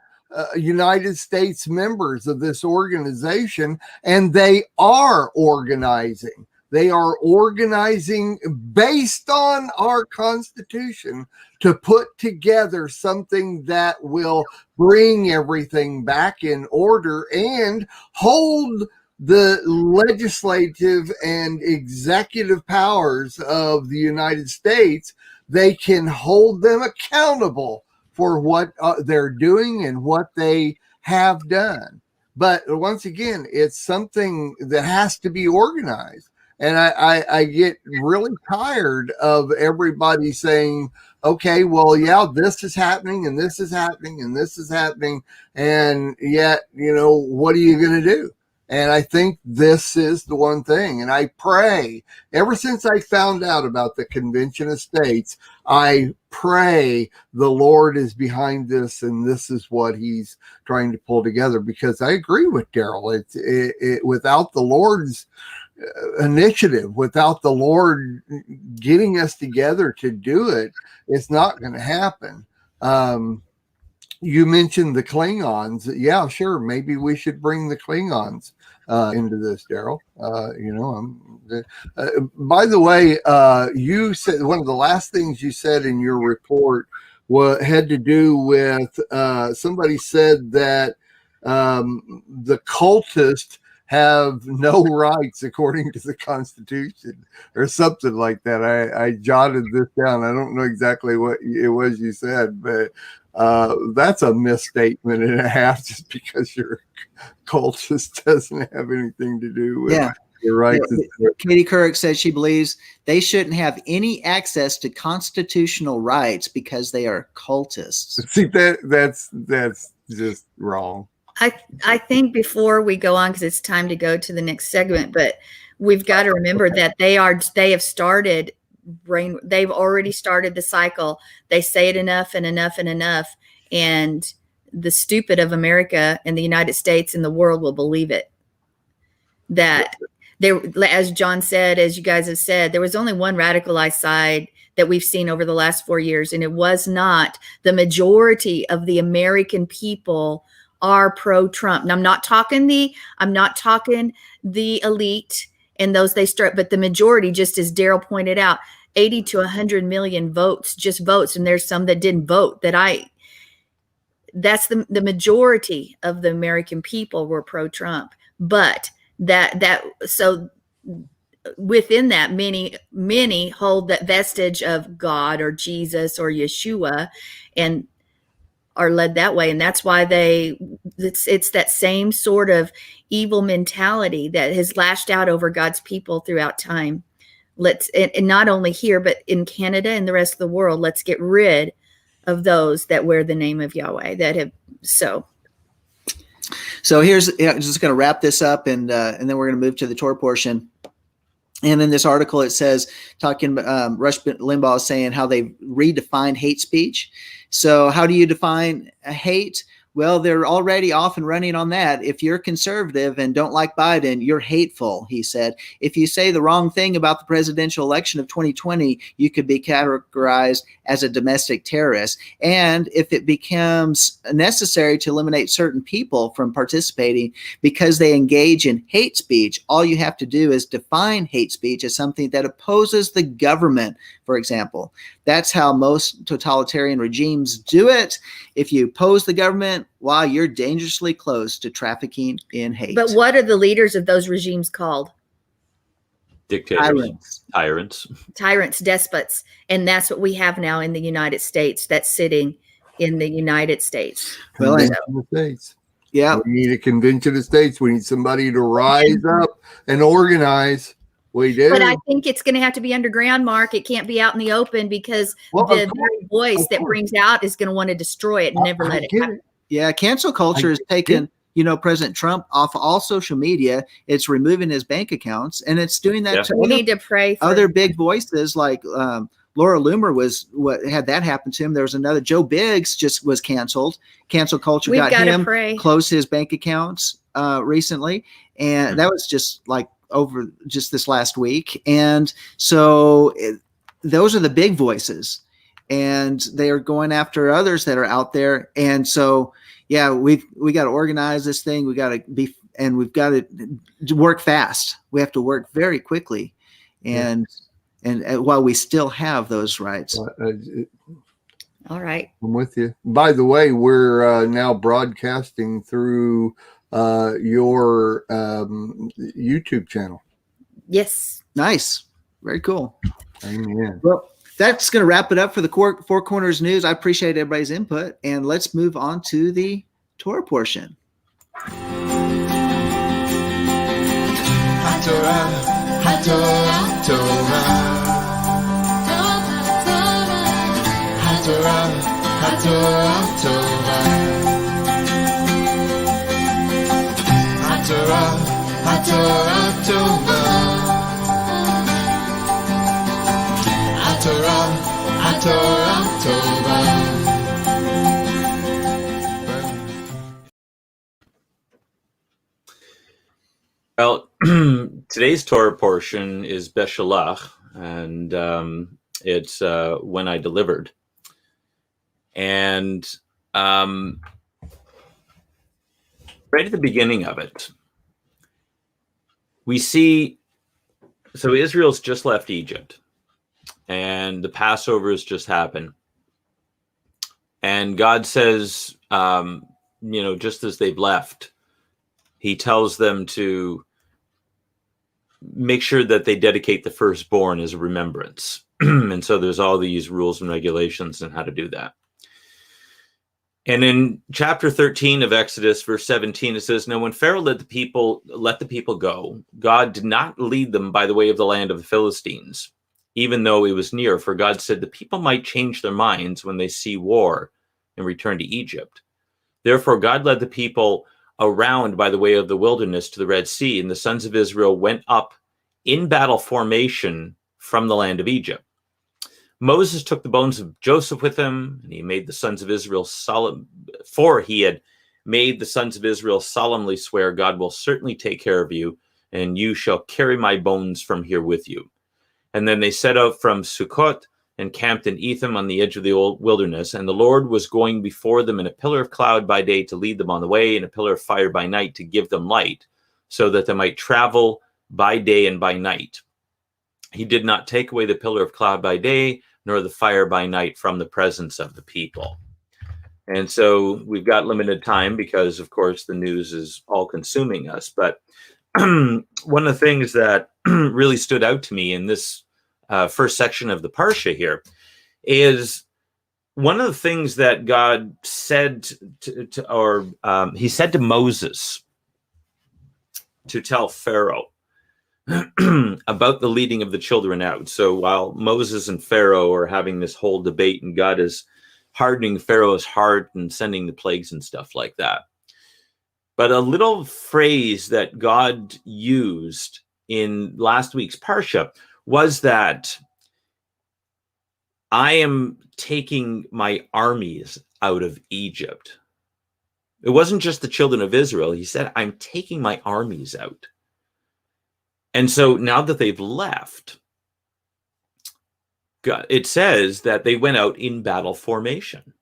United States members of this organization, and they are organizing. They are organizing based on our Constitution to put together something that will bring everything back in order and hold the legislative and executive powers of the United States. They can hold them accountable for what they're doing and what they have done. But once again, it's something that has to be organized. And I get really tired of everybody saying, okay, well, yeah, this is happening and this is happening and this is happening. And yet, what are you going to do? And I think this is the one thing. And I pray, ever since I found out about the Convention of States, I pray the Lord is behind this, and this is what he's trying to pull together. Because I agree with Daryl. It without the Lord's initiative, without the Lord getting us together to do it, it's not going to happen. You mentioned the Klingons. Yeah, sure. Maybe we should bring the Klingons into this, Daryl. By the way, you said one of the last things you said in your report had to do with somebody said that the cultists have no rights according to the Constitution or something like that. I jotted this down. I don't know exactly what it was you said, but that's a misstatement and a half. Just because you're a cultist doesn't have anything to do with your rights. Katie Couric says she believes they shouldn't have any access to constitutional rights because they are cultists. See, that's just wrong. I think before we go on, because it's time to go to the next segment, but we've got to remember that they've already started the cycle. They say it enough and enough and enough, and the stupid of America and the United States and the world will believe it. That there, as John said, as you guys have said, there was only one radicalized side that we've seen over the last 4 years, and it was not the majority of the American people are pro-Trump. And I'm not talking the elite and those they start, but the majority, just as Daryl pointed out, 80 to 100 million votes, just votes. And there's some that didn't vote that's the majority of the American people were pro-Trump. But so within that, many hold that vestige of God or Jesus or Yeshua and are led that way. And that's why it's that same sort of evil mentality that has lashed out over God's people throughout time. And not only here, but in Canada and the rest of the world, let's get rid of those that wear the name of Yahweh So here's, I'm just going to wrap this up and then we're going to move to the Torah portion. And in this article, it says, Rush Limbaugh is saying how they redefined hate speech. So how do you define hate? Well, they're already off and running on that. If you're conservative and don't like Biden, you're hateful, he said. If you say the wrong thing about the presidential election of 2020, you could be categorized as a domestic terrorist. And if it becomes necessary to eliminate certain people from participating because they engage in hate speech, all you have to do is define hate speech as something that opposes the government, for example. That's how most totalitarian regimes do it. If you oppose the government, wow, you're dangerously close to trafficking in hate. But what are the leaders of those regimes called? Dictators, tyrants, despots. And that's what we have now in the United States, that's sitting in the United States. Convention of States. Yeah. We need a convention of states. We need somebody to rise up and organize. We do. But I think it's going to have to be underground, Mark. It can't be out in the open because the voice that brings out is going to want to destroy it and never let it happen. Yeah, cancel culture has taken, President Trump off all social media. It's removing his bank accounts, and it's doing that to we need to pray for other big voices like Laura Loomer was what had that happen to him. There was another, Joe Biggs just was canceled. Cancel culture got him, closed his bank accounts recently. And that was just like over just this last week. And so those are the big voices, and they are going after others that are out there. And so, yeah, we got to organize this thing. We got to be, and we've got to work fast. We have to work very quickly. And while we still have those rights. All right. I'm with you. By the way, we're now broadcasting through your YouTube channel. Yes. Nice. Very cool. Amen. Well, that's going to wrap it up for the Four Corners News. I appreciate everybody's input, and let's move on to the Torah portion. Well, today's Torah portion is Beshalach, and it's when I delivered. And right at the beginning of it, we see, so Israel's just left Egypt, and the Passover has just happened. And God says, just as they've left, he tells them to make sure that they dedicate the firstborn as a remembrance. And so there's all these rules and regulations on how to do that. And in chapter 13 of Exodus, verse 17, it says, "Now when Pharaoh let the people go, God did not lead them by the way of the land of the Philistines, even though it was near. For God said the people might change their minds when they see war and return to Egypt. Therefore, God led the people around by the way of the wilderness to the Red Sea, and the sons of Israel went up in battle formation from the land of Egypt. Moses took the bones of Joseph with him, and he made the sons of Israel he had made the sons of Israel solemnly swear, God will certainly take care of you, and you shall carry my bones from here with you. And then they set out from Sukkot and camped in Etham on the edge of the old wilderness. And the Lord was going before them in a pillar of cloud by day to lead them on the way, and a pillar of fire by night to give them light, so that they might travel by day and by night. He did not take away the pillar of cloud by day, nor the fire by night from the presence of the people." And so we've got limited time because, of course, the news is all consuming us. But one of the things that really stood out to me in this first section of the Parsha here is one of the things that God said he said to Moses to tell Pharaoh about the leading of the children out. So while Moses and Pharaoh are having this whole debate, and God is hardening Pharaoh's heart and sending the plagues and stuff like that. But a little phrase that God used in last week's Parsha was that I am taking my armies out of Egypt. It wasn't just the children of Israel. He said, I'm taking my armies out. And so now that they've left, it says that they went out in battle formation.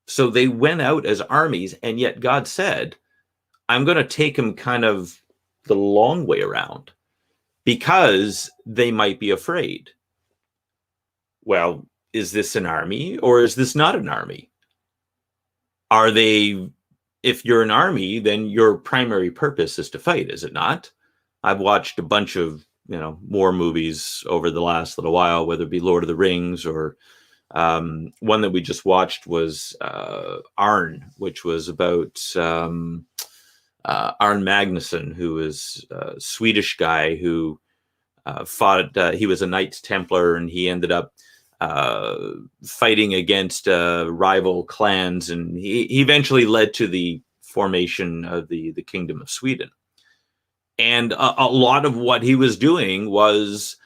So they went out as armies, and yet God said, I'm going to take them kind of the long way around because they might be afraid. Well, is this an army or is this not an army? Are they, if you're an army, then your primary purpose is to fight, is it not? I've watched a bunch of, war movies over the last little while, whether it be Lord of the Rings or one that we just watched was Arn, which was about Arn Magnusson, who is a Swedish guy who fought. He was a Knights Templar, and he ended up fighting against rival clans, and he eventually led to the formation of the Kingdom of Sweden. And a lot of what he was doing was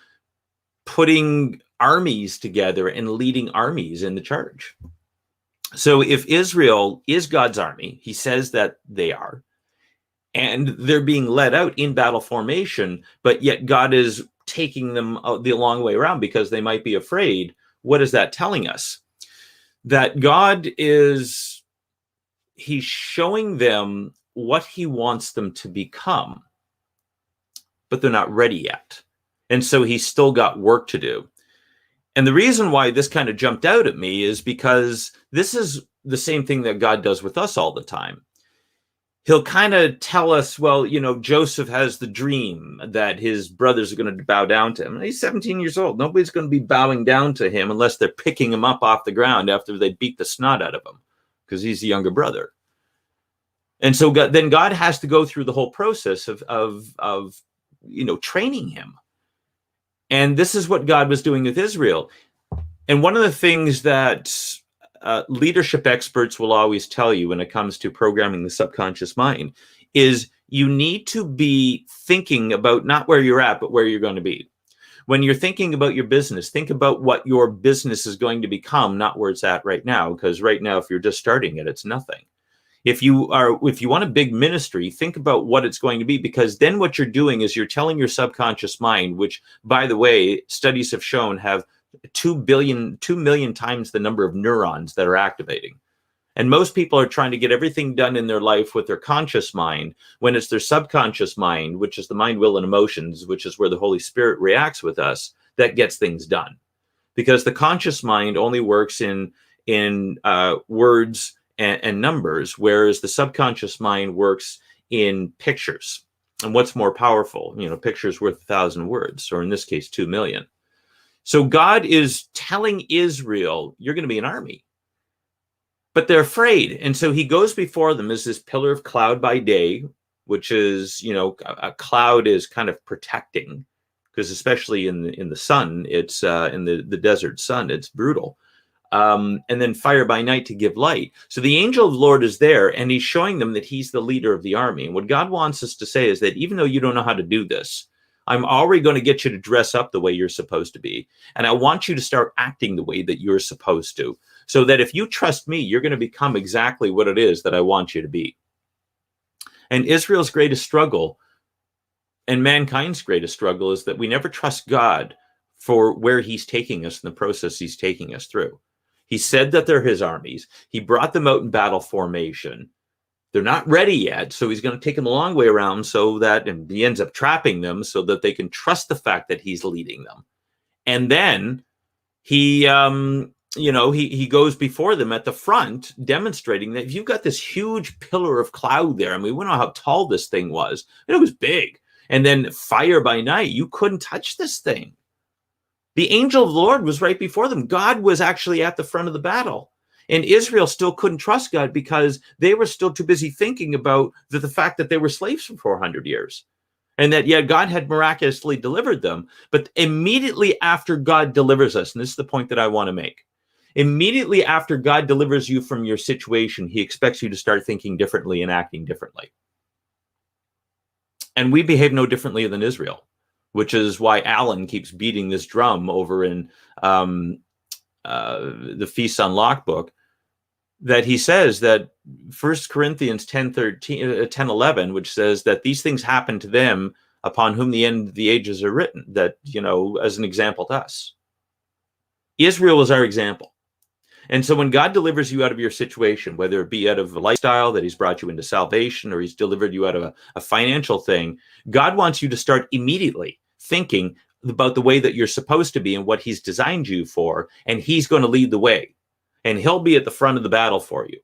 putting armies together and leading armies in the charge. So if Israel is God's army, he says that they are, and they're being led out in battle formation, but yet God is taking them the long way around because they might be afraid. What is that telling us? That God he's showing them what he wants them to become, but they're not ready yet. And so he's still got work to do. And the reason why this kind of jumped out at me is because this is the same thing that God does with us all the time. He'll kind of tell us, well, Joseph has the dream that his brothers are going to bow down to him. And he's 17 years old. Nobody's going to be bowing down to him unless they're picking him up off the ground after they beat the snot out of him, because he's the younger brother. And so then God has to go through the whole process of training him. And this is what God was doing with Israel. And one of the things that leadership experts will always tell you when it comes to programming the subconscious mind is you need to be thinking about not where you're at, but where you're going to be. When you're thinking about your business, think about what your business is going to become, not where it's at right now. Because right now, if you're just starting it, it's nothing. If you want a big ministry, think about what it's going to be, because then what you're doing is you're telling your subconscious mind, which, by the way, studies have shown have 2 million times the number of neurons that are activating. And most people are trying to get everything done in their life with their conscious mind, when it's their subconscious mind, which is the mind, will, and emotions, which is where the Holy Spirit reacts with us, that gets things done. Because the conscious mind only works in words and numbers, whereas the subconscious mind works in pictures. And what's more powerful? Pictures worth 1,000 words, or in this case, 2 million. So God is telling Israel, you're going to be an army. But they're afraid. And so he goes before them as this pillar of cloud by day, which is, a cloud is kind of protecting, because especially in the sun, it's in the desert sun, it's brutal. And then fire by night to give light. So the angel of the Lord is there, and he's showing them that he's the leader of the army. And what God wants us to say is that even though you don't know how to do this, I'm already going to get you to dress up the way you're supposed to be. And I want you to start acting the way that you're supposed to, so that if you trust me, you're going to become exactly what it is that I want you to be. And Israel's greatest struggle and mankind's greatest struggle is that we never trust God for where he's taking us in the process he's taking us through. He said that they're his armies. He brought them out in battle formation. They're not ready yet, so he's going to take them a long way around, and he ends up trapping them so that they can trust the fact that he's leading them. And then he goes before them at the front, demonstrating that if you've got this huge pillar of cloud there, we don't know how tall this thing was, and it was big. And then fire by night, you couldn't touch this thing. The angel of the Lord was right before them. God was actually at the front of the battle. And Israel still couldn't trust God because they were still too busy thinking about the fact that they were slaves for 400 years. And that, God had miraculously delivered them. But immediately after God delivers us, and this is the point that I want to make, immediately after God delivers you from your situation, he expects you to start thinking differently and acting differently. And we behave no differently than Israel, which is why Alan keeps beating this drum over in the Feast on Lock book. that he says that 1 Corinthians 10:11, which says that these things happen to them upon whom the end of the ages are written, that, as an example to us. Israel is our example. And so when God delivers you out of your situation, whether it be out of a lifestyle that he's brought you into salvation, or he's delivered you out of a financial thing, God wants you to start immediately thinking about the way that you're supposed to be and what he's designed you for, and he's going to lead the way. And he'll be at the front of the battle for you.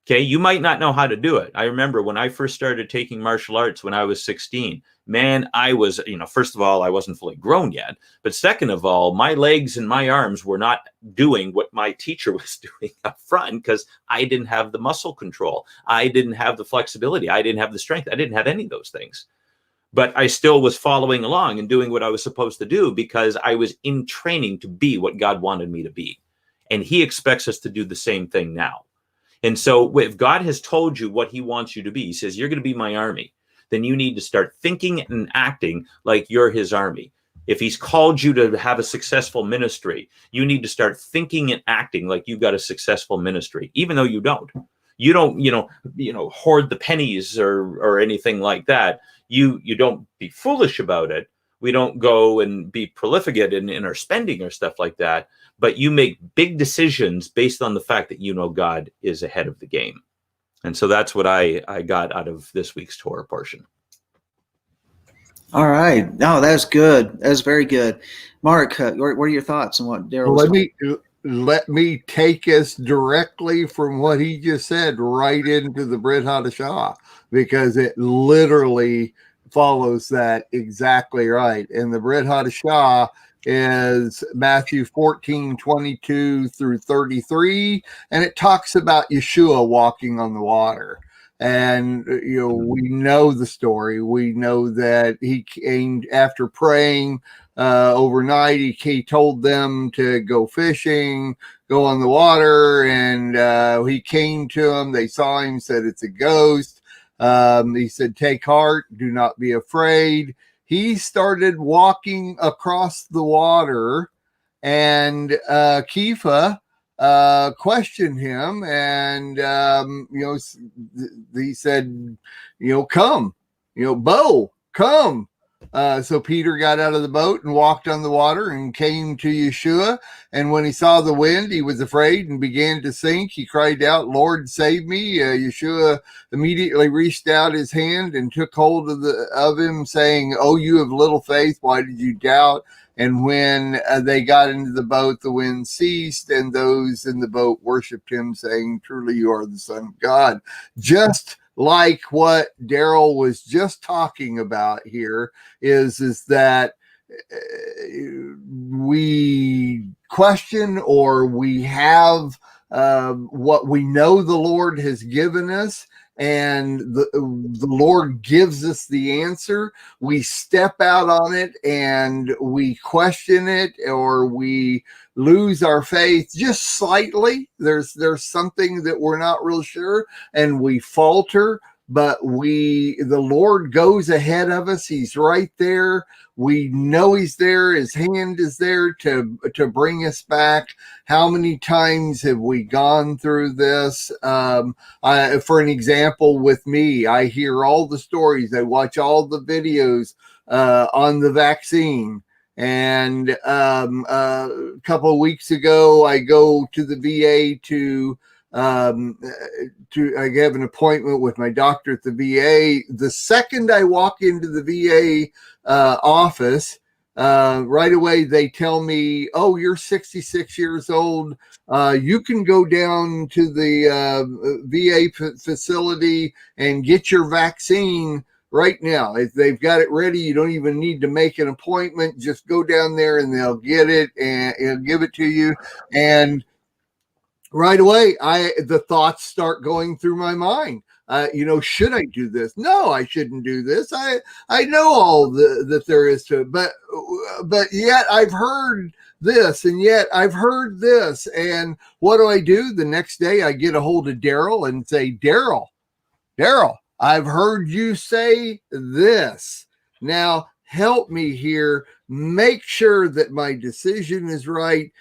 Okay, you might not know how to do it. I remember when I first started taking martial arts when I was 16, man, I was, first of all, I wasn't fully grown yet. But second of all, my legs and my arms were not doing what my teacher was doing up front, because I didn't have the muscle control. I didn't have the flexibility. I didn't have the strength. I didn't have any of those things. But I still was following along and doing what I was supposed to do, because I was in training to be what God wanted me to be. And he expects us to do the same thing now. And so if God has told you what he wants you to be, he says, you're going to be my army, then you need to start thinking and acting like you're his army. If he's called you to have a successful ministry, you need to start thinking and acting like you've got a successful ministry, even though you don't. You don't, hoard the pennies or anything like that. You don't be foolish about it. We don't go and be profligate in our spending or stuff like that. But you make big decisions based on the fact that God is ahead of the game. And so that's what I got out of this week's Torah portion. All right. No, that's good. That's very good. Mark, what are your thoughts on what Daryl was talking? Let me take us directly from what he just said right into the Brit Hadashah, because it literally follows that exactly right. And the Brit Hadashah is Matthew 14:22 through 33, and it talks about Yeshua walking on the water. And we know the story. We know that he came after praying overnight. He told them to go fishing, go on the water, and he came to them. They saw him, said it's a ghost. He said, take heart, do not be afraid. He started walking across the water, and Kepha questioned him, and he said, come, Bo, come. So Peter got out of the boat and walked on the water and came to Yeshua. And when he saw the wind, he was afraid and began to sink. He cried out, Lord, save me. Yeshua immediately reached out his hand and took hold of him, saying, oh, you have little faith, why did you doubt? And when they got into the boat, the wind ceased, and those in the boat worshiped him, saying, truly you are the Son of God. Just like what Daryl was just talking about here is that we question, or we have what we know the Lord has given us, and the Lord gives us the answer. We step out on it and we question it, or we lose our faith just slightly. There's something that we're not real sure, and we falter, but the Lord goes ahead of us. He's right there. We know he's there. His hand is there to bring us back. How many times have we gone through this? For an example, with me, I hear all the stories. I watch all the videos on the vaccine. And a couple of weeks ago, I go to the VA I have an appointment with my doctor at the VA. The second I walk into the VA office, right away they tell me, oh, you're 66 years old. You can go down to the VA facility and get your vaccine right now. If they've got it ready, you don't even need to make an appointment. Just go down there and they'll get it and give it to you. And right away, the thoughts start going through my mind. Should I do this? No, I shouldn't do this. I know all that there is to it, but yet I've heard this, and yet I've heard this. And what do? The next day I get a hold of Daryl and say, Daryl, I've heard you say this. Now help me here. Make sure that my decision is right.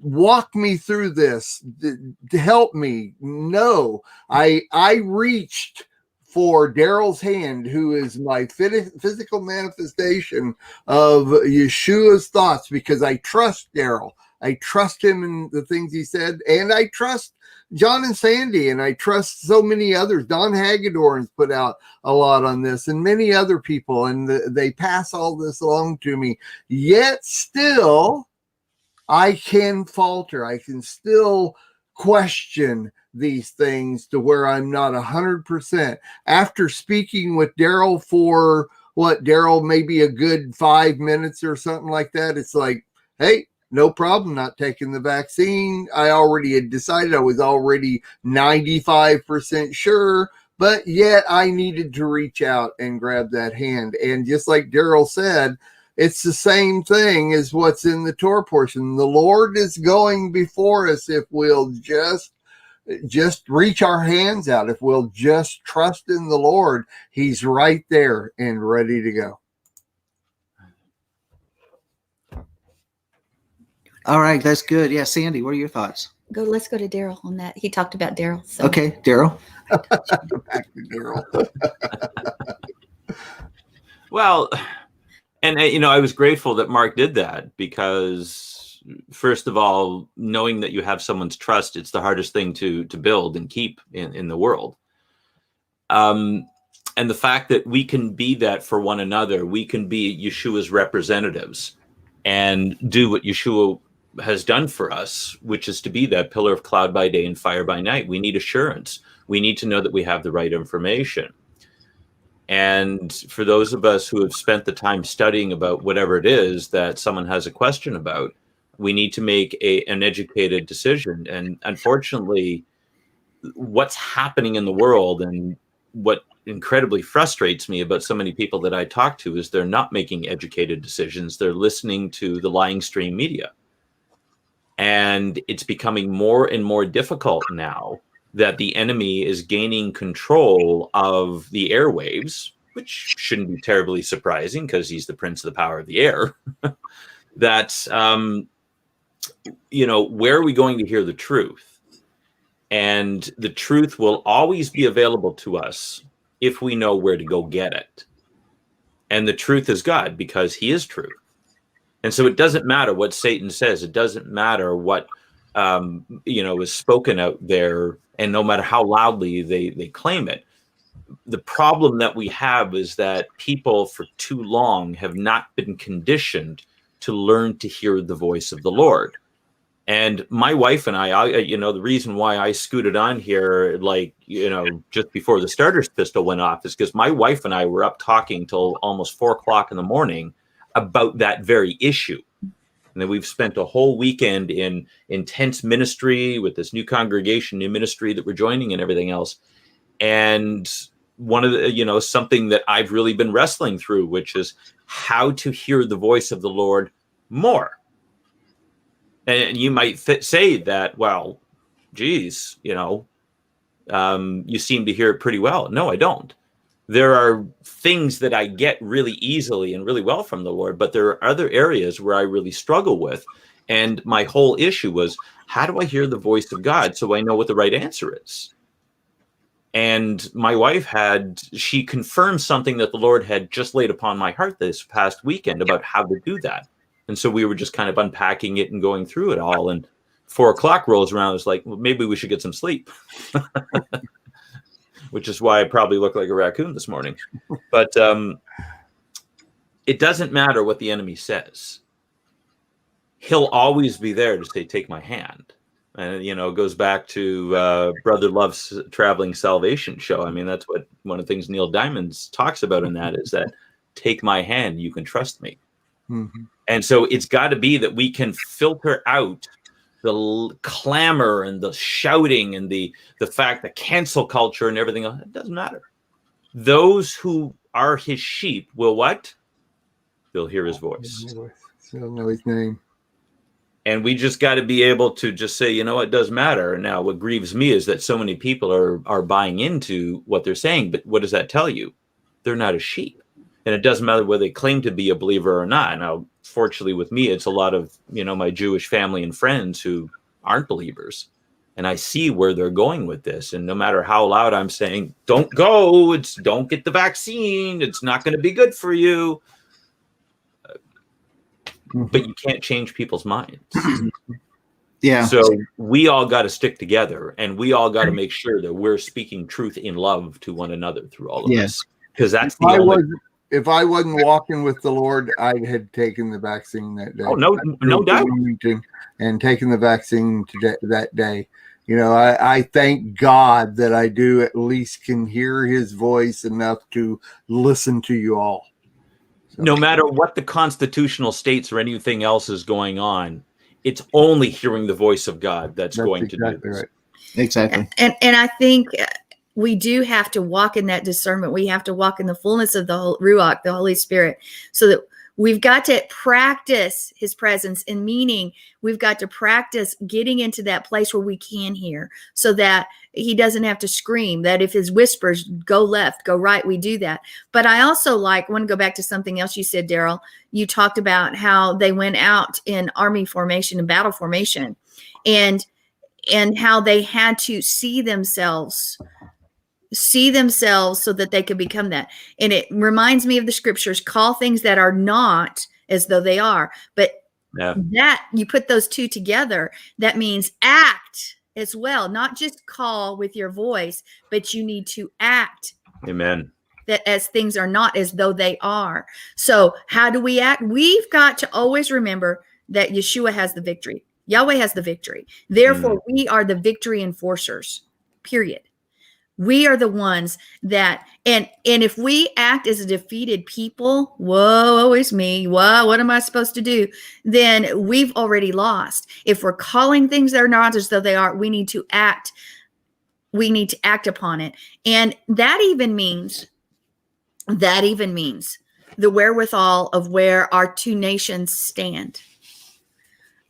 walk me through this, to help me. No, I reached for Daryl's hand, who is my physical manifestation of Yeshua's thoughts, because I trust Daryl. I trust him in the things he said, and I trust John and Sandy, and I trust so many others. Don Hagedorn's put out a lot on this, and many other people, and they pass all this along to me. Yet still, I can falter. I can still question these things to where I'm not 100%. After speaking with Daryl for Daryl, maybe a good 5 minutes or something like that, it's like, hey, no problem, not taking the vaccine. I already had decided. I was already 95% sure, but yet I needed to reach out and grab that hand. And just like Daryl said, it's the same thing as what's in the Torah portion. The Lord is going before us if we'll just reach our hands out. If we'll just trust in the Lord, he's right there and ready to go. All right, that's good. Yeah, Sandy, what are your thoughts? Let's go to Daryl on that. He talked about Daryl. So. Okay, Daryl. Back to Daryl. Well, and I was grateful that Mark did that, because first of all, knowing that you have someone's trust, it's the hardest thing to build and keep in the world. And the fact that we can be that for one another, we can be Yeshua's representatives and do what Yeshua has done for us, which is to be that pillar of cloud by day and fire by night. We need assurance. We need to know that we have the right information. And for those of us who have spent the time studying about whatever it is that someone has a question about, we need to make an educated decision. And unfortunately, what's happening in the world, and what incredibly frustrates me about so many people that I talk to, is they're not making educated decisions. They're listening to the lying stream media. And it's becoming more and more difficult now that the enemy is gaining control of the airwaves, which shouldn't be terribly surprising because he's the prince of the power of the air. That, where are we going to hear the truth? And the truth will always be available to us if we know where to go get it. And the truth is God, because he is truth. And so it doesn't matter what Satan says. It doesn't matter what, is spoken out there, and no matter how loudly they claim it. The problem that we have is that people for too long have not been conditioned to learn to hear the voice of the Lord. And my wife and I, the reason why I scooted on here, just before the starter's pistol went off, is because my wife and I were up talking till almost 4 o'clock in the morning about that very issue. And then we've spent a whole weekend in intense ministry with this new congregation, new ministry that we're joining and everything else. And one of the, something that I've really been wrestling through, which is how to hear the voice of the Lord more. And you might say that, well, geez, you seem to hear it pretty well. No, I don't. There are things that I get really easily and really well from the Lord, but there are other areas where I really struggle with. And my whole issue was, how do I hear the voice of God so I know what the right answer is? And my wife she confirmed something that the Lord had just laid upon my heart this past weekend about how to do that. And so we were just kind of unpacking it and going through it all. And 4 o'clock rolls around. It's like, well, maybe we should get some sleep. Which is why I probably look like a raccoon this morning. But it doesn't matter what the enemy says. He'll always be there to say, take my hand. And, it goes back to Brother Love's Traveling Salvation show. I mean, that's what one of the things Neil Diamond talks about in that, is that take my hand, you can trust me. Mm-hmm. And so it's got to be that we can filter out the clamor and the shouting and the fact that cancel culture and everything else. It doesn't matter. Those who are his sheep will what? They'll hear his voice. They'll know his name. And we just got to be able to just say, it does matter. Now, what grieves me is that so many people are buying into what they're saying. But what does that tell you? They're not a sheep. And it doesn't matter whether they claim to be a believer or not. Now, fortunately with me, it's a lot of, my Jewish family and friends who aren't believers. And I see where they're going with this. And no matter how loud I'm saying, don't go, don't get the vaccine, it's not going to be good for you. But you can't change people's minds. Yeah. So we all got to stick together, and we all got to make sure that we're speaking truth in love to one another through all of this. Because that's the only... If I wasn't walking with the Lord, I had taken the vaccine that day. Oh, no doubt. And taken the vaccine that day. I thank God that I do at least can hear his voice enough to listen to you all. So. No matter what the constitutional states or anything else is going on, it's only hearing the voice of God that's going to do this. Right. Exactly. And I think we do have to walk in that discernment. We have to walk in the fullness of the Ruach, the Holy Spirit, so that we've got to practice his presence, and meaning we've got to practice getting into that place where we can hear, so that he doesn't have to scream, that if his whispers go left, go right, we do that. But I also want to go back to something else you said, Daryl. You talked about how they went out in army formation and battle formation, and how they had to see themselves so that they could become that. And it reminds me of the scriptures, call things that are not as though they are. But that you put those two together, that means act as well, not just call with your voice, but you need to act. Amen. That as things are not as though they are. So how do we act? We've got to always remember that Yeshua has the victory. Yahweh has the victory. Therefore, we are the victory enforcers, period. We are the ones that, and if we act as a defeated people, whoa, it's me. Whoa, what am I supposed to do? Then we've already lost. If we're calling things that are not as though they are, we need to act. We need to act upon it. And that even means the wherewithal of where our two nations stand.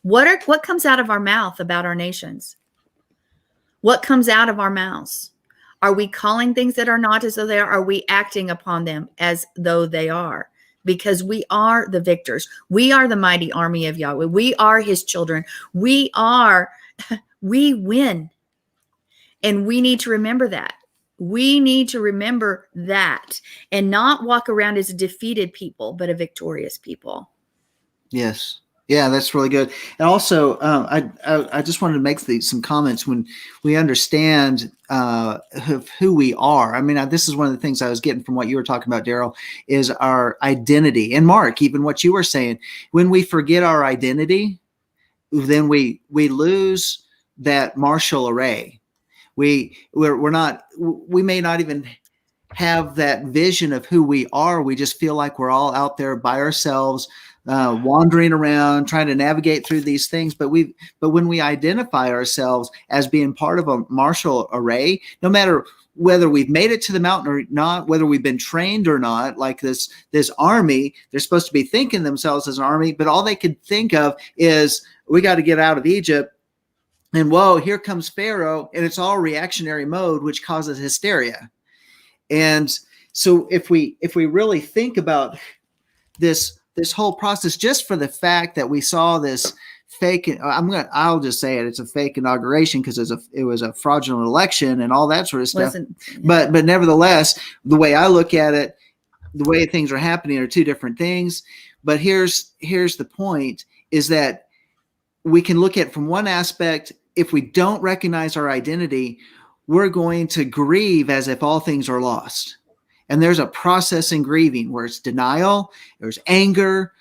What comes out of our mouth about our nations? What comes out of our mouths? Are we calling things that are not as though they are? Are we acting upon them as though they are? Because we are the victors. We are the mighty army of Yahweh. We are his children. We win. And we need to remember that. We need to remember that and not walk around as a defeated people, but a victorious people. Yes. Yeah, that's really good. And also, I just wanted to make some comments when we understand who we are. I mean, this is one of the things I was getting from what you were talking about, Daryl, is our identity. And Mark, even what you were saying, when we forget our identity, then we lose that martial array. We may not even have that vision of who we are. We just feel like we're all out there by ourselves, wandering around, trying to navigate through these things. But when we identify ourselves as being part of a martial array, no matter whether we've made it to the mountain or not, whether we've been trained or not, like this army, they're supposed to be thinking themselves as an army, but all they could think of is, we got to get out of Egypt. And whoa, here comes Pharaoh, and it's all reactionary mode, which causes hysteria. And so if we really think about this whole process, just for the fact that we saw this fake, I'll just say it, it's a fake inauguration because it was a fraudulent election and all that sort of stuff. But nevertheless, the way I look at it, the way things are happening are two different things. But here's the point, is that we can look at from one aspect. If we don't recognize our identity, we're going to grieve as if all things are lost. And there's a process in grieving where it's denial, there's anger,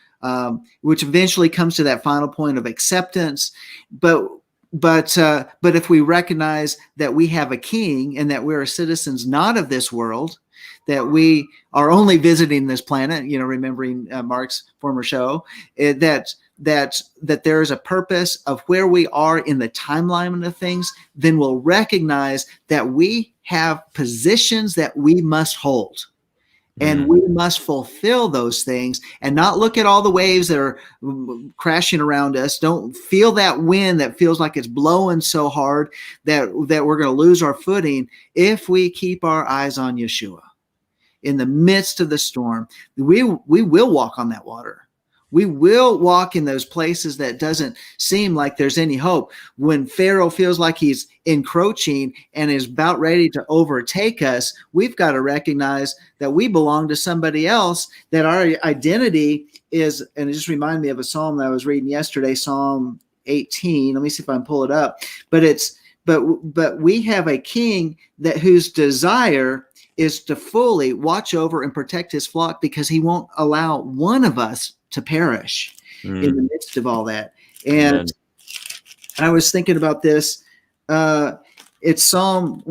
which eventually comes to that final point of acceptance. But if we recognize that we have a king and that we're citizens not of this world, that we are only visiting this planet, remembering Mark's former show, that there is a purpose of where we are in the timeline of things, then we'll recognize that we have positions that we must hold. And we must fulfill those things and not look at all the waves that are crashing around us. Don't feel that wind that feels like it's blowing so hard that we're going to lose our footing if we keep our eyes on Yeshua. in the midst of the storm. We will walk on that water. We will walk in those places that doesn't seem like there's any hope. When Pharaoh feels like he's encroaching and is about ready to overtake us, we've got to recognize that we belong to somebody else, that our identity is, and it just reminded me of a psalm that I was reading yesterday, Psalm 18. Let me see if I can pull it up. But we have a king that whose desire is to fully watch over and protect his flock, because he won't allow one of us to perish in the midst of all that. And Amen. I was thinking about this. It's Psalm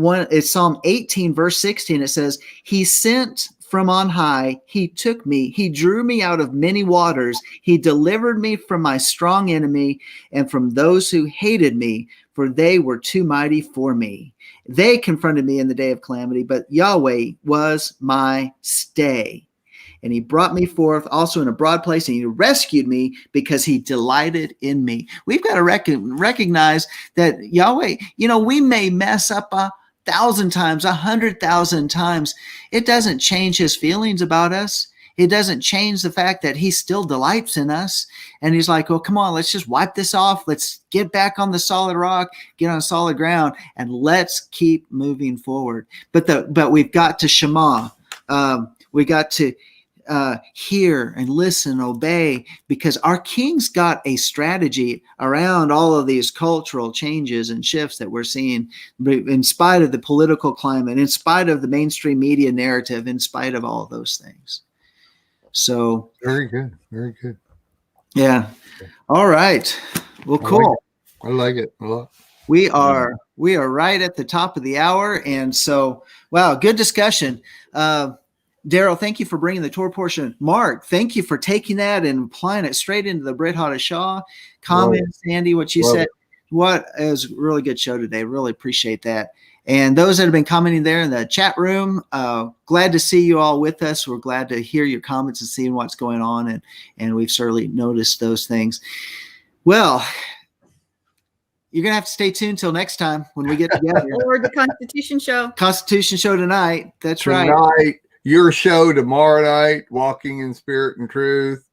18, verse 16. It says, he sent from on high, he took me, he drew me out of many waters, he delivered me from my strong enemy and from those who hated me, for they were too mighty for me. They confronted me in the day of calamity, but Yahweh was my stay. And he brought me forth also in a broad place, and he rescued me because he delighted in me. We've got to recognize that Yahweh, we may mess up 1,000 times, 100,000 times. It doesn't change his feelings about us. It doesn't change the fact that he still delights in us. And he's like, oh, come on, let's just wipe this off. Let's get back on the solid rock, get on solid ground, and let's keep moving forward. But we've got to shema. We got to hear and listen, obey, because our king's got a strategy around all of these cultural changes and shifts that we're seeing, in spite of the political climate, in spite of the mainstream media narrative, in spite of all of those things. So very good. Very good. Yeah. All right. Well, cool. I like it a lot. We are right at the top of the hour. And so, wow, good discussion. Daryl, thank you for bringing the Torah portion. Mark, thank you for taking that and applying it straight into the Brit Hadashah. Comment, Sandy, what you said. What is a really good show today. Really appreciate that. And those that have been commenting there in the chat room, glad to see you all with us. We're glad to hear your comments and seeing what's going on. And we've certainly noticed those things. Well, you're going to have to stay tuned till next time when we get together. Or the Constitution Show. Constitution Show tonight. That's right. Your show tomorrow night, Walking in Spirit and Truth.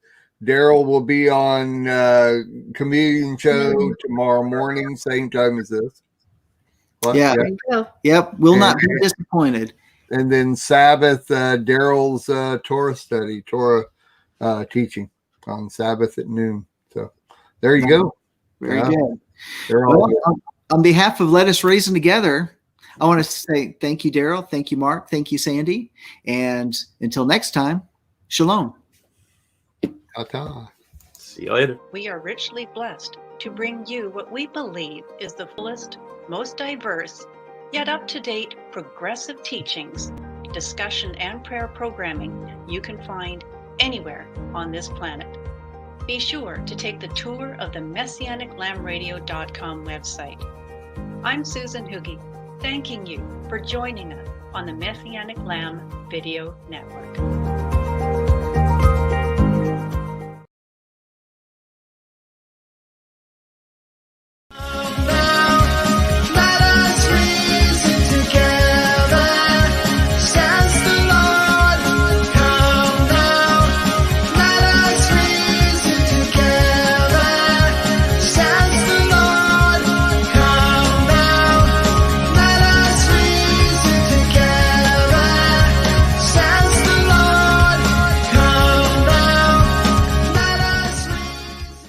Daryl will be on Comedian Show tomorrow morning, same time as this. Yeah. Yep. Will not be disappointed. And then Sabbath, Daryl's Torah study, Torah teaching on Sabbath at noon. So there you go. Very good. Well, on behalf of Let Us Reason Together, I want to say thank you, Daryl. Thank you, Mark. Thank you, Sandy. And until next time, shalom. Ta-ta. See you later. We are richly blessed to bring you what we believe is the fullest, most diverse, yet up-to-date progressive teachings, discussion, and prayer programming you can find anywhere on this planet. Be sure to take the tour of the MessianicLambRadio.com website. I'm Susan Hoogie, thanking you for joining us on the Messianic Lamb Video Network.